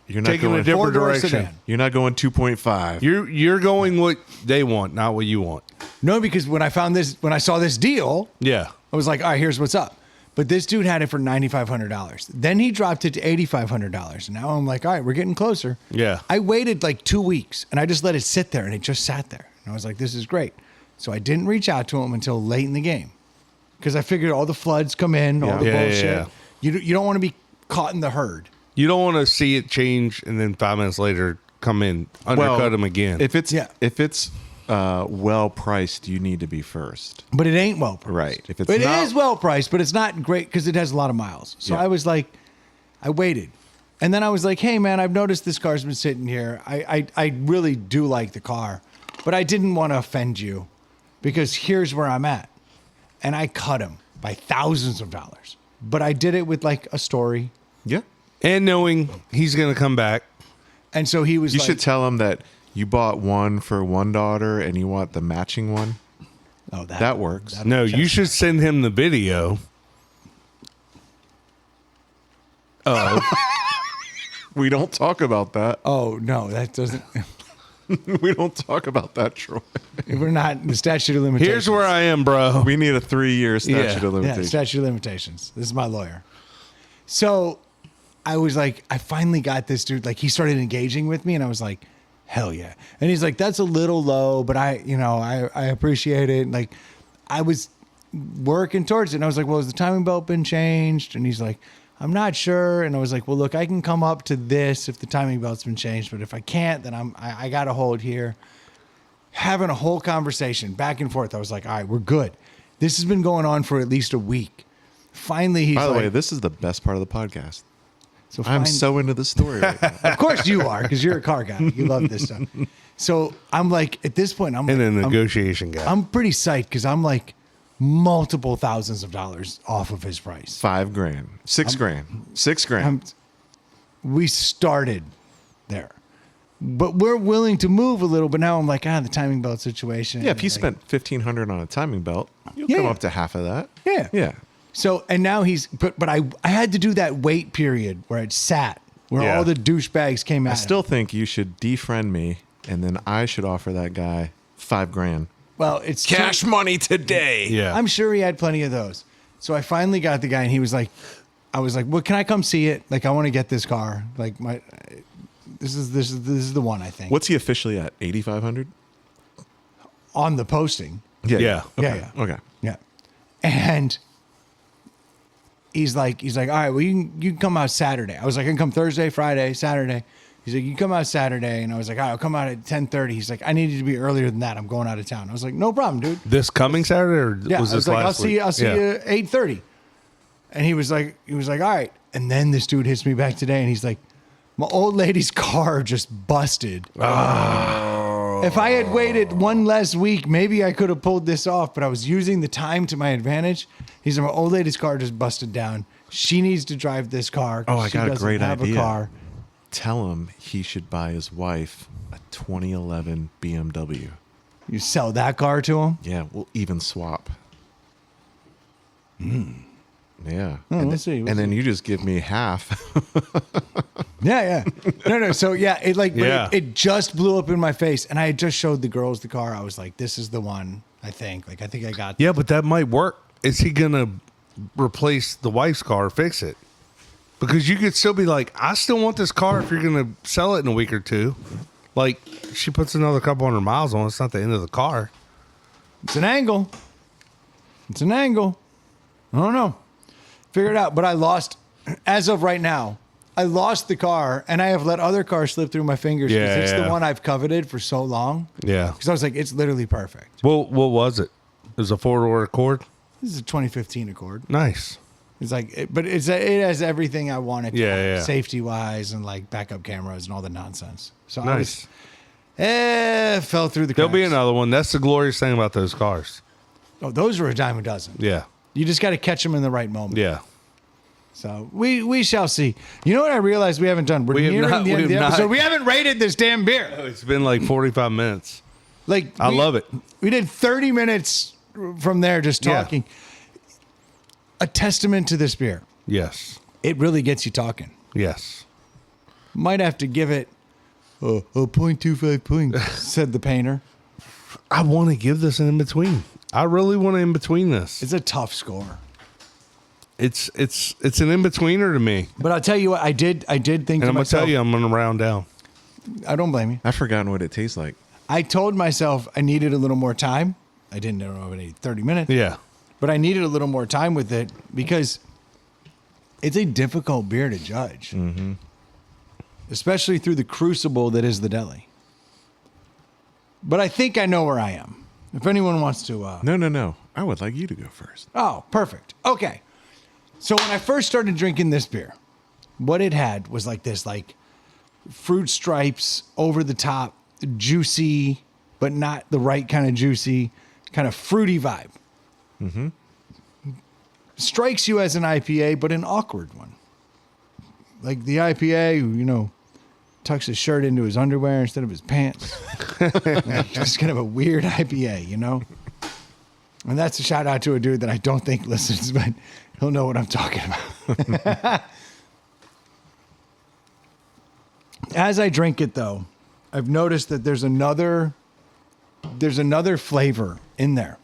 You're not taking going a different four-door direction. sedan. You're not going 2.5. You're going what they want, not what you want. No, because when I saw this deal, Yeah. I was like, all right, here's what's up. But this dude had it for $9,500. Then he dropped it to $8,500. And now I'm like, all right, we're getting closer. Yeah. I waited like 2 weeks and I just let it sit there and it just sat there. And I was like, this is great. So I didn't reach out to him until late in the game because I figured all the floods come in, all the Yeah, bullshit. yeah. You don't want to be caught in the herd. You don't want to see it change and then 5 minutes later come in, undercut them again. If it's well priced, you need to be first. But it ain't well priced. Right. If it's It not- is well priced, but it's not great because it has a lot of miles. So Yeah. I was like, I waited. And then I was like, hey, man, I've noticed this car's been sitting here. I really do like the car, but I didn't want to offend you because here's where I'm at. And I cut him by thousands of dollars. But I did it with like a story. Yeah. and knowing he's going to come back. And so he was You like, should tell him that you bought one for one daughter and you want the matching one. oh, That works. No, you should send him the video. We don't talk about that. Oh, no, that doesn't. We don't talk about that, Troy. We're not in the statute of limitations. Here's where I am, bro. We need a 3-year statute Yeah. of Yeah, limitations. statute of limitations. This is my lawyer. So I was like, I finally got this dude. Like, he started engaging with me, and I was like, hell yeah. And he's like, that's a little low, but I appreciate it. Like, I was working towards it, and I was like, well, has the timing belt been changed? And he's like, I'm not sure. And I was like, well, look, I can come up to this if the timing belt's been changed, but if I can't, then I got to hold here. Having a whole conversation back and forth. I was like, all right, we're good. This has been going on for at least a week. Finally, he's By the like, way, this is the best part of the podcast. so I'm so into the story right now. of course you are, because you're a car guy. You love this stuff. So I'm like, at this point, I'm And a like, negotiation guy. I'm pretty psyched because I'm like multiple thousands of dollars off of his price. $5 grand, $6 grand. We started there, but we're willing to move a little. But now I'm like, the timing belt situation. Yeah, if you like, spent $1,500 on a timing belt, you'll Yeah. come up to half of that. Yeah. Yeah. So, and now but I had to do that wait period where it sat, where Yeah. all the douchebags came out. I still think you should defriend me, and then I should offer that guy $5 grand. well, it's money today. yeah. I'm sure he had plenty of those. So I finally got the guy, and he was like, I was like, well, can I come see it? Like, I want to get this car. Like, this is the one, I think. What's he officially at? 8,500. On the posting? Yeah. Yeah, Okay. yeah. Okay. Yeah. And he's like, all right, well, you can come out Saturday. I was like, I can come Thursday, Friday, Saturday. He's like, you can come out Saturday. And I was like, all right, I'll come out at 10:30. He's like, I need you to be earlier than that. I'm going out of town. I was like, no problem, dude. This coming Saturday or Yeah, was I this was like, last week? I'll see Yeah. you at 8:30. And he was like, all right. And then this dude hits me back today, and he's like, my old lady's car just busted. If I had waited one less week, maybe I could have pulled this off, but I was using the time to my advantage. He said, my old lady's car just busted down. She needs to drive this car. Oh, I She got a doesn't great have idea. A car. Tell him he should buy his wife a 2011 BMW. You sell that car to him? Yeah, we'll even swap. Yeah. we'll see, we'll and then you just give me half. Yeah. No. So yeah, it like, but Yeah. it just blew up in my face, and I had just showed the girls the car. I was like, this is the one. I think I got. Yeah, but that might work. Is he going to replace the wife's car or fix it? Because you could still be like, I still want this car if you're going to sell it in a week or two. Like, she puts another couple hundred miles on. It's not the end of the car. It's an angle. I don't know. Figure it out. But I lost, as of right now, I lost the car, and I have let other cars slip through my fingers because it's the one I've coveted for so long. Yeah. Because I was like, it's literally perfect. What was it? It was a 4-door Accord? This is a 2015 Accord. Nice. It's like, it has everything I wanted to have, Yeah. safety-wise and like backup cameras and all the nonsense. So Nice. fell through the cracks. There'll be another one. That's the glorious thing about those cars. Oh, those were a dime a dozen. Yeah. You just got to catch them in the right moment. Yeah. So we shall see. You know what I realized we haven't done? We're We have nearing not- the end of we the have episode. not. We haven't rated this damn beer. It's been like 45 minutes. Like I love it. We did 30 minutes from there just Yeah. talking. A testament to this beer. Yes. It really gets you talking. Yes. Might have to give it a 0.25 points, said the painter. I want to give this an in-between. I really want to in-between this. It's a tough score. It's an in-betweener to me. But I'll tell you what, I did think And to I'm going to myself, tell you, I'm going to round down. I don't blame you. I've forgotten what it tastes like. I told myself I needed a little more time. I didn't know I needed 30 minutes. Yeah. But I needed a little more time with it because it's a difficult beer to judge. Mm-hmm. Especially through the crucible that is the deli. But I think I know where I am. If anyone wants to... No. I would like you to go first. Oh, perfect. Okay. So when I first started drinking this beer, what it had was like this, like fruit stripes over the top, juicy, but not the right kind of juicy, kind of fruity vibe. Mm-hmm. Strikes you as an IPA, but an awkward one. Like the IPA who, tucks his shirt into his underwear instead of his pants. Just kind of a weird IPA, And that's a shout out to a dude that I don't think listens, but he'll know what I'm talking about. As I drink it, though, I've noticed that there's another flavor in there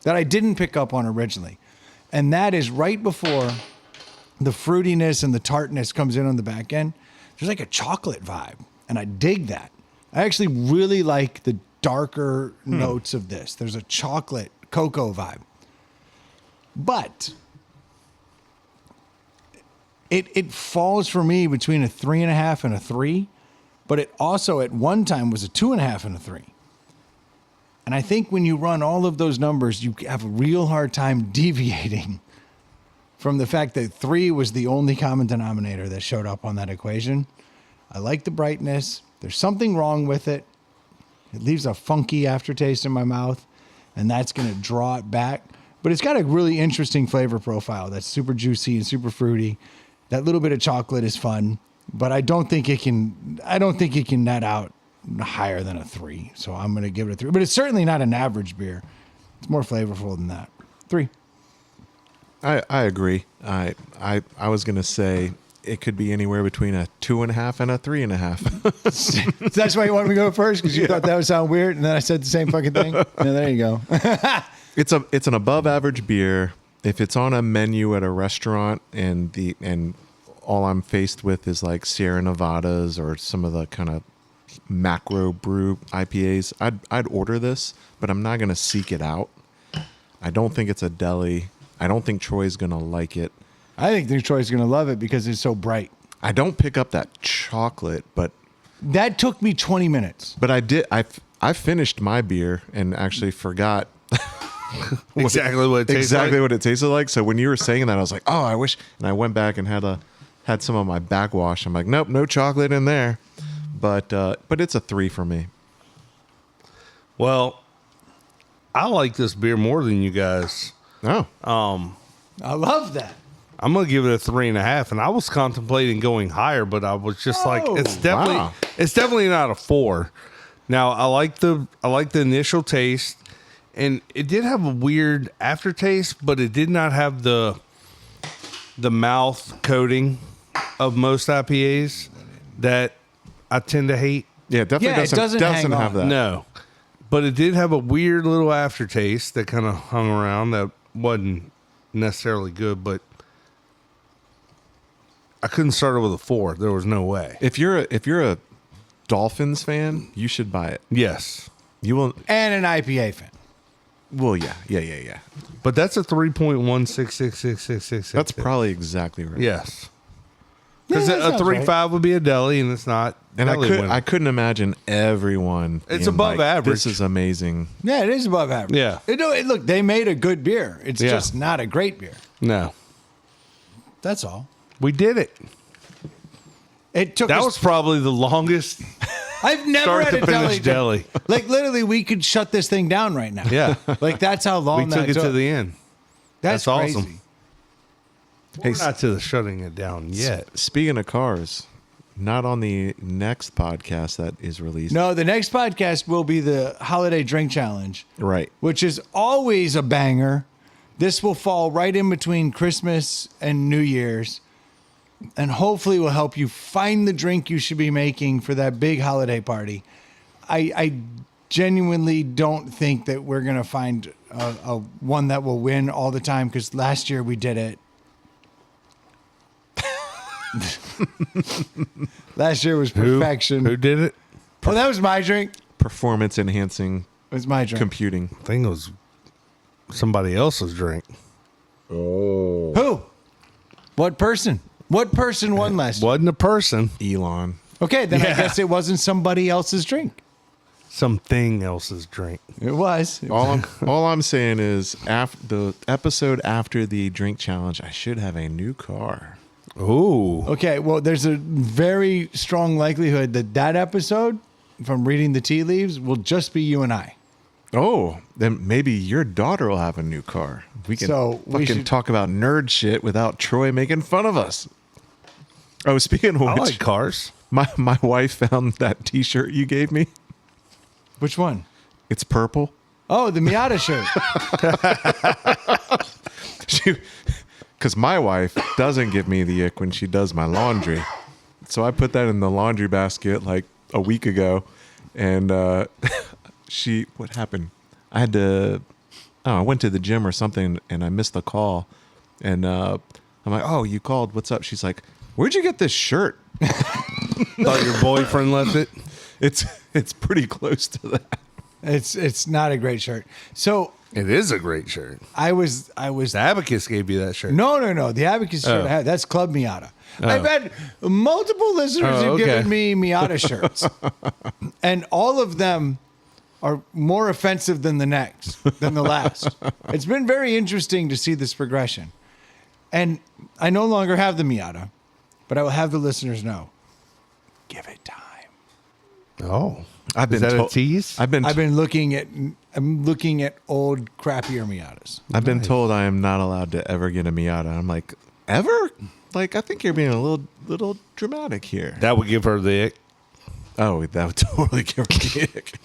that I didn't pick up on originally. And that is right before the fruitiness and the tartness comes in on the back end. There's like a chocolate vibe, and I dig that. I actually really like the darker notes of this. There's a chocolate cocoa vibe. But it falls for me between a 3.5 and a 3, but it also at one time was a 2.5 and a 3. And I think when you run all of those numbers, you have a real hard time deviating from the fact that 3 was the only common denominator that showed up on that equation. I like the brightness. There's something wrong with it. It leaves a funky aftertaste in my mouth, and that's going to draw it back. But it's got a really interesting flavor profile that's super juicy and super fruity. That little bit of chocolate is fun, but I don't think it can net out higher than a 3. So I'm going to give it a 3. But it's certainly not an average beer. It's more flavorful than that. 3. I agree. I was gonna say it could be anywhere between a 2.5 and a 3.5. That's why you wanted me to go first, because you thought that would sound weird, and then I said the same fucking thing. Yeah, there you go. It's an above average beer. If it's on a menu at a restaurant and all I'm faced with is like Sierra Nevadas or some of the kind of macro brew IPAs, I'd order this, but I'm not gonna seek it out. I don't think it's a deli. I don't think Troy's gonna like it. I think Troy's going to love it because it's so bright. I don't pick up that chocolate, but That took me 20 minutes. I did. I finished my beer and actually forgot Exactly what it tastes like. what it tasted like. So when you were saying that, I was like, oh, I wish. And I went back and had some of my backwash. I'm like, nope, no chocolate in there. But it's a 3 for me. Well, I like this beer more than you guys. Oh, I love that. I'm gonna give it a 3.5, and I was contemplating going higher, but I was just like, it's definitely not a 4. Now I like the initial taste, and it did have a weird aftertaste, but it did not have the mouth coating of most IPAs that I tend to hate. yeah, definitely doesn't hang have on. that. No, but it did have a weird little aftertaste that kind of hung around that wasn't necessarily good, but I couldn't start it with a 4. There was no way. If you're a Dolphins fan, you should buy it. Yes. You will. And an IPA fan. Well, yeah. But that's a 3.1666666. That's probably exactly right. Yes. Because that a sounds 3.5 would be a deli, and it's not. And deli winner. I couldn't imagine everyone. It's being above like, average. This is amazing. Yeah, it is above average. Yeah. Look, they made a good beer. It's Yeah. just not a great beer. No, That's all. we did it. It took That us. was probably the longest I've never start had to a finish deli. deli. Like literally, we could shut this thing down right now. Yeah, Like that's how long we that took it to the end. That's That's crazy. awesome. We're not to the shutting it down yet. Speaking of cars, not on the next podcast that is released. No, the next podcast will be the holiday drink challenge, Right. which is always a banger. This will fall right in between Christmas and New Year's, and hopefully will help you find the drink you should be making for that big holiday party. I genuinely don't think that we're gonna find a one that will win all the time, because last year we did it. Last year was perfection. Who did it? Oh, that was my drink. Performance enhancing It was my drink. computing. I think it was somebody else's drink. Who? What person? What person won last year? Wasn't a person. Elon. Okay, then I Yeah. guess it wasn't somebody else's drink. Something else's drink. It was. All I'm saying is, after the episode after the drink challenge, I should have a new car. Ooh. Okay, well, there's a very strong likelihood that that episode, from reading the tea leaves, will just be you and I. Oh, then maybe your daughter will have a new car. We can So, we fucking should- talk about nerd shit without Troy making fun of us. Oh, speaking of I which, like cars. my wife found that T-shirt you gave me. Which one? It's purple. Oh, the Miata shirt. Because my wife doesn't give me the ick when she does my laundry. So I put that in the laundry basket like a week ago. And what happened? I went to the gym or something and I missed the call. And I'm like, oh, you called. What's up? She's like, where'd you get this shirt? Thought your boyfriend left it. It's pretty close to that. It's not a great shirt. So It is a great shirt. I was The Abacus gave you that shirt. No. The Abacus shirt Oh. I had, that's Club Miata. I've had multiple listeners Oh, who've okay. given me Miata shirts, and all of them are more offensive than the last. It's been very interesting to see this progression. And I no longer have the Miata, but I will have the listeners know. Give it time. Oh. I've Is been that to- a tease? I'm looking at old crappier Miatas. I've been told I am not allowed to ever get a Miata. I'm like, ever? Like, I think you're being a little dramatic here. That would give her the ick. Oh, that would totally give her the ick.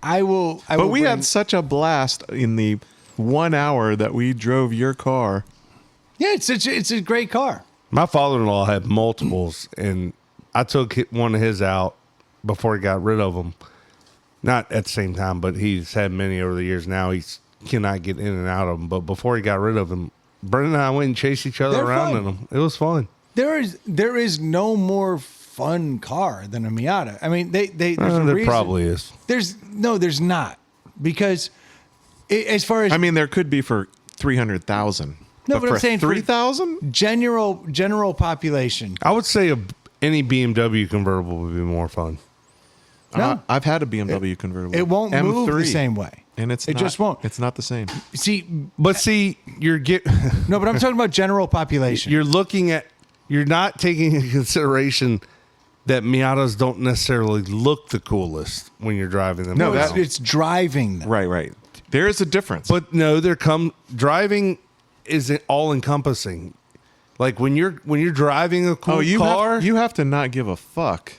I will But we bring- had such a blast in the 1 hour that we drove your car. Yeah, it's a great car. My father-in-law had multiples, and I took one of his out before he got rid of them. Not at the same time, but he's had many over the years. Now he cannot get in and out of them. But before he got rid of them, Brendan and I went and chased each other They're around fun. in them. It was fun. There is no more fun car than a Miata. I mean, there's a There reason. probably is. There's not, because as far as I mean, there could be for 300,000. No, but I'm for saying for- 3,000? general population. I would say any BMW convertible would be more fun. No. I've had a BMW convertible. It won't move the M3, same way. and it just won't. It's not the same. See, But see, you're no, but I'm talking about general population. you're not taking into consideration that Miatas don't necessarily look the coolest when you're driving them. no, around. it's driving them. Right. There is a difference. But no, driving isn't all encompassing. Like when you're driving a cool car, you have to not give a fuck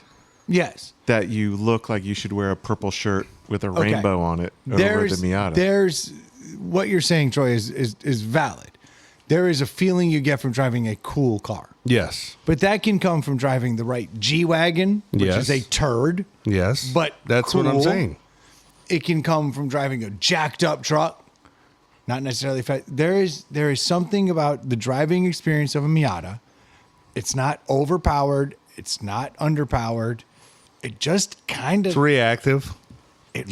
Yes. that you look like you should wear a purple shirt with a Okay. rainbow on it over There's the Miata. there's what you're saying, Troy, is valid. There is a feeling you get from driving a cool car. yes, But that can come from driving the right G-Wagon, which Yes. is a turd. yes. But that's what I'm cool. saying. It can come from driving a jacked up truck. Not necessarily there is something about the driving experience of a Miata. It's not overpowered, it's not underpowered. It just kind It's of reactive.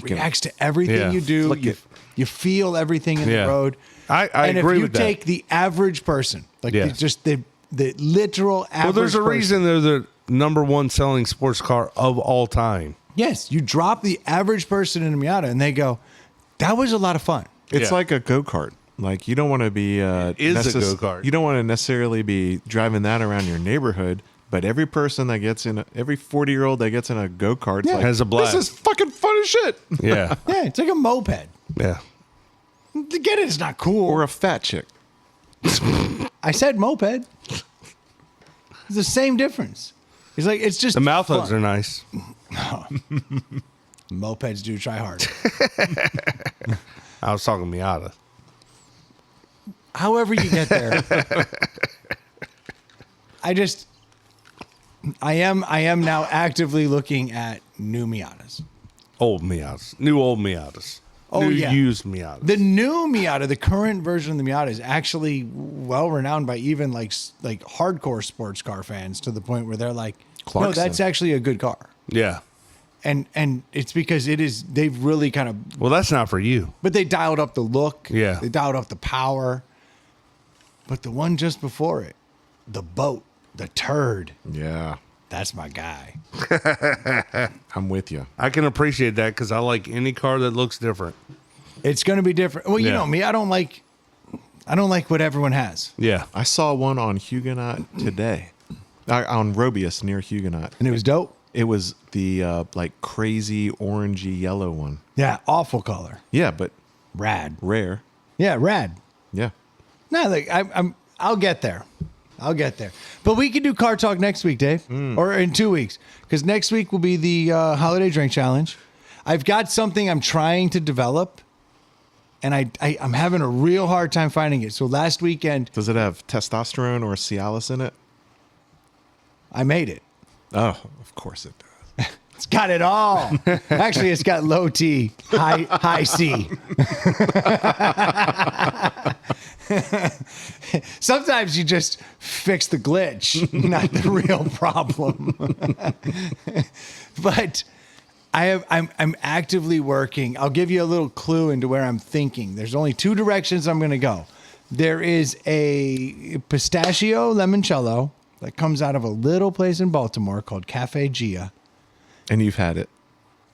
reacts to everything Yeah. you do. Flick it. You feel everything in Yeah. the road. I and agree if you with that. take the average person, like Yeah. just the the literal average. Well, there's a person. reason they're the number one selling sports car of all time. Yes, you drop the average person in a Miata, and they go, "That was a lot of fun." It's Yeah. like a go-kart. Like, you don't want to be is a go-kart. You don't want to necessarily be driving that around your neighborhood, but every person that gets in every 40-year-old that gets in a go-kart Yeah. like, Has a blast. This is fucking fun as shit. Yeah. Yeah, it's like a moped. Yeah. To get it, it's not cool. Or a fat chick. I said moped. It's the same difference. It's like it's just The mouth fun. hugs are nice. Mopeds do try hard. I was talking Miata. However you get there. I am now actively looking at new Miatas. Old Miatas. New old Miatas. Oh, New yeah. used Miatas. The new Miata, the current version of the Miata, is actually well renowned by even like hardcore sports car fans, to the point where they're like, "No, Clarkson. that's actually a good car." Yeah. And it's because they've really kind of, Well, that's not for you. but they dialed up the look. Yeah. They dialed up the power. But the one just before it, the boat, the turd, Yeah. that's my guy. I'm with you. I can appreciate that because I like any car that looks different. It's going to be different. Well, you Yeah. know me, I don't like what everyone has. Yeah. I saw one on Huguenot today. On Robius near Huguenot. And it was dope. It was the like crazy orangey yellow one. Yeah, awful color. Yeah, but Rad. rare. Yeah, rad. Yeah. No, like I'll get there. I'll get there. But we can do car talk next week, Dave, or in 2 weeks, because next week will be the holiday drink challenge. I've got something I'm trying to develop, and I'm having a real hard time finding it. So last weekend Does it have testosterone or Cialis in it? I made it. Oh, of course it does. It's got it all. Actually, it's got low T, high C. Sometimes you just fix the glitch, not the real problem. But I'm actively working. I'll give you a little clue into where I'm thinking. There's only two directions I'm going to go. There is a pistachio limoncello that comes out of a little place in Baltimore called Cafe Gia. And you've had it.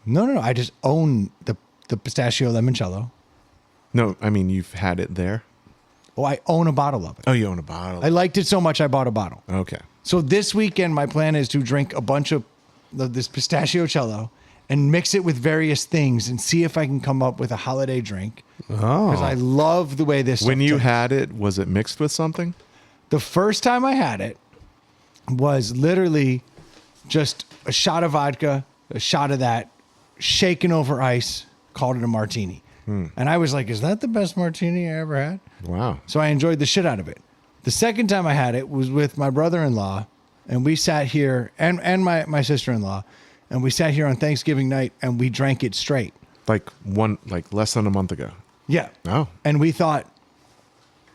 No. I just own the pistachio limoncello. No, I mean, you've had it there. Oh, I own a bottle of it. Oh, you own a bottle. I liked it so much I bought a bottle. Okay. So this weekend, my plan is to drink a bunch of this pistachio cello and mix it with various things and see if I can come up with a holiday drink. Because I love the way this When stuff you tastes. had it, was it mixed with something? The first time I had it was literally just a shot of vodka, a shot of that, shaken over ice, called it a martini. And I was like, is that the best martini I ever had? Wow. So I enjoyed the shit out of it. The second time I had it was with my brother-in-law, and we sat here, and my sister-in-law, and we sat here on Thanksgiving night, and we drank it straight. Like less than a month ago. Yeah. Oh. And we thought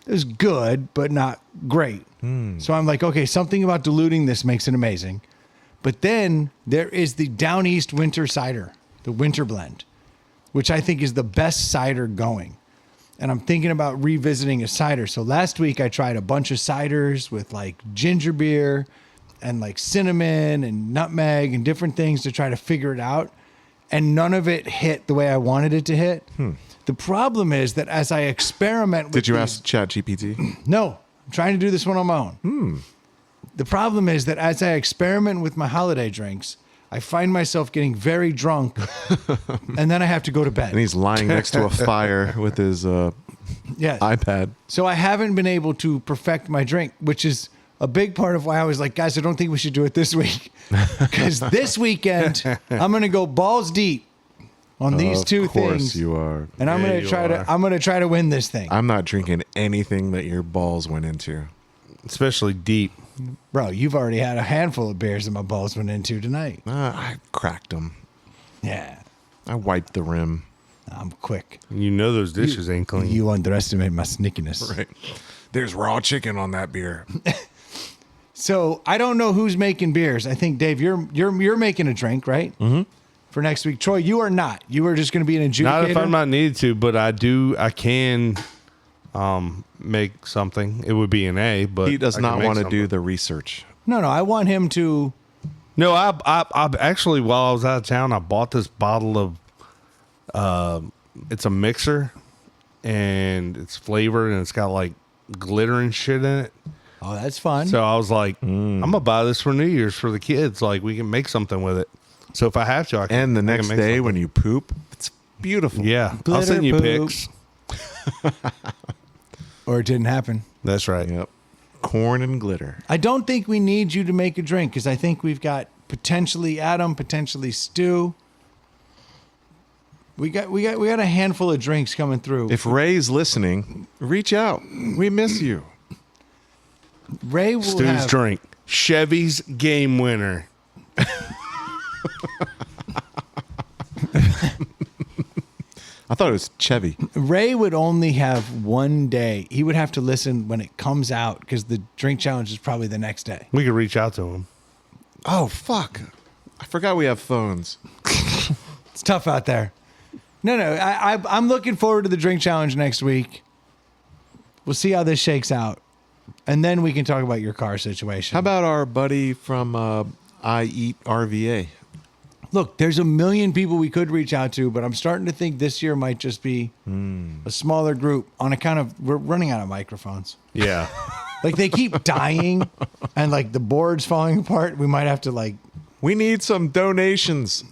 it was good, but not great. So I'm like, okay, something about diluting this makes it amazing. But then there is the Down East Winter Cider, the Winter Blend, which I think is the best cider going. And I'm thinking about revisiting a cider. So last week I tried a bunch of ciders with like ginger beer and like cinnamon and nutmeg and different things to try to figure it out. And none of it hit the way I wanted it to hit. The problem is that as I experiment with Did you these- ask ChatGPT? No, I'm trying to do this one on my own. The problem is that as I experiment with my holiday drinks, I find myself getting very drunk, and then I have to go to And bed. he's lying next to a fire with his Yes. iPad. So I haven't been able to perfect my drink, which is a big part of why I was like, guys, I don't think we should do it this week. Because this weekend, I'm going to go balls deep on these two Of course things. you are. And I'm Yeah, going to you try are. I'm going to try to win this thing. I'm not drinking anything that your balls went into. Especially deep. Bro, you've already had a handful of beers that my balls went into tonight. I cracked them. Yeah. I wiped the rim. I'm quick. You know those dishes ain't clean. You underestimate my sneakiness. Right. There's raw chicken on that beer. So I don't know who's making beers. I think Dave, you're making a drink, right? Mm-hmm. For next week, Troy, you are not. You are just going to be an adjudicator. Not if I'm not needed to, but I can make something. It would be an A, but He does I can not make want to something. do the research. No, I want him to. No, I actually, while I was out of town, I bought this bottle of, it's a mixer, and it's flavored, and it's got like glitter and shit in it. Oh, that's fun. So I was like, I'm gonna buy this for New Year's for the kids. Like, we can make something with it. So if I have to, I can. And the I can next make day something. when you poop, it's beautiful. Yeah, I'll Glitter send you poop. pics. Or it didn't happen. That's right. Yep. Corn and glitter. I don't think we need you to make a drink because I think we've got potentially Adam, potentially Stu. We got a handful of drinks coming through. If Ray's listening, reach out. We miss you. Ray will Stu's have drink. Chevy's Game Winner. I thought it was Chevy. Ray would only have one day. He would have to listen when it comes out because the drink challenge is probably the next day. We could reach out to him. Oh, fuck. I forgot we have phones. It's tough out there. No, I'm looking forward to the drink challenge next week. We'll see how this shakes out. And then we can talk about your car situation. How about our buddy from I Eat RVA? Look, there's a million people we could reach out to, but I'm starting to think this year might just be a smaller group on account of we're running out of microphones. Yeah. Like they keep dying and like the board's falling apart. We might have to like, We need some donations.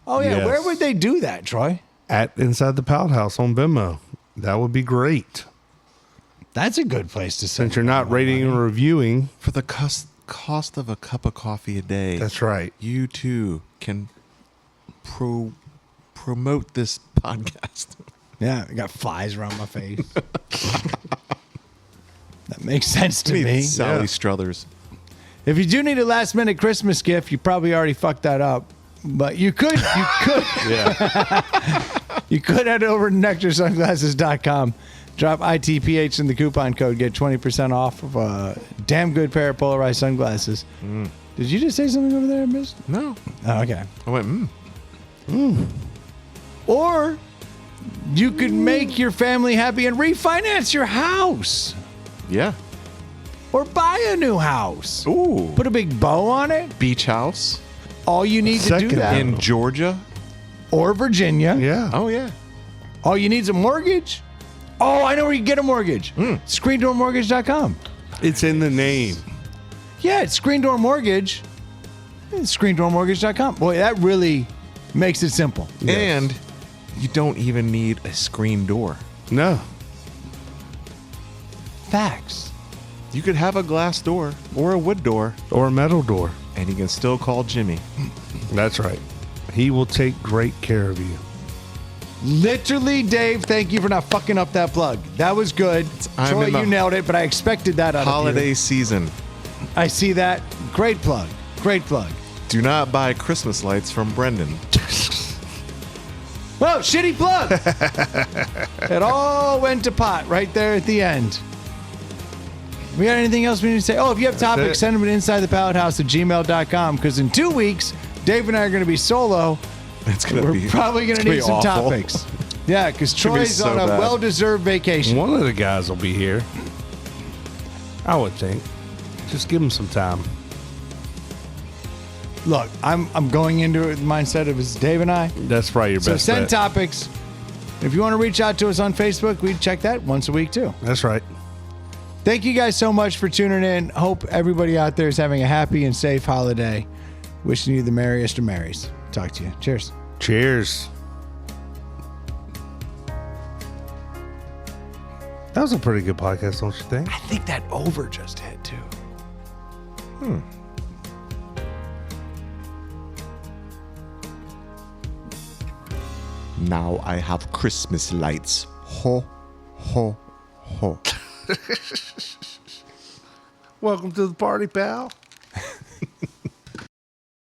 oh yeah, Yes. where would they do that, Troy? At Inside the Pout House on Venmo. That would be great. That's a good place to send. Since you're not rating and reviewing. For the cost of a cup of coffee a day. That's right. You too can promote this podcast. Yeah, I got flies around my face. That makes sense to me. Sally Yeah. Struthers. If you do need a last minute Christmas gift, you probably already fucked that up. But you could Yeah. you could head over to nectarsunglasses.com. Drop ITPH in the coupon code. Get 20% off of a damn good pair of polarized sunglasses. Did you just say something over there, Miss? No. Oh, okay. I went, Or you could make your family happy and refinance your house. Yeah. Or buy a new house. Ooh. Put a big bow on it. Beach house All you need to do Second that. in Georgia. Or Virginia. Yeah. Oh, yeah. All you need is a mortgage. Oh, I know where you get a mortgage. ScreenDoorMortgage.com. It's in the name. Yeah, it's Screen Door Mortgage. It's ScreenDoorMortgage.com. Boy, that really makes it simple. And you don't even need a screen door. No. Facts. You could have a glass door or a wood door, Or a metal door. and you can still call Jimmy. That's right. He will take great care of you. Literally, Dave, thank you for not fucking up that plug. That was good. I'm Troy, in the you nailed it, but I expected that out Holiday of you. season. I see that. Great plug. Great plug. Do not buy Christmas lights from Brendan. Whoa, shitty plug. It all went to pot right there at the end. We got anything else we need to say? Oh, if you have topics, it. send them to insidethepallethouse@gmail.com because in 2 weeks, Dave and I are going to be solo. It's gonna We're be probably going it's to need be some awful. topics. Yeah, because gonna be Troy's so on a bad. well-deserved vacation. One of the guys will be here. I would think. Just give him some time. Look, I'm going into it with the mindset of it's Dave and I. That's probably your So best send bet. topics. If you want to reach out to us on Facebook, we check that once a week too. That's right. Thank you guys so much for tuning in. Hope everybody out there is having a happy and safe holiday. Wishing you the merriest of merries. Talk to you. Cheers. Cheers. That was a pretty good podcast, don't you think? I think that over just hit too. Now I have Christmas lights. Ho, ho, ho. Welcome to the party, pal.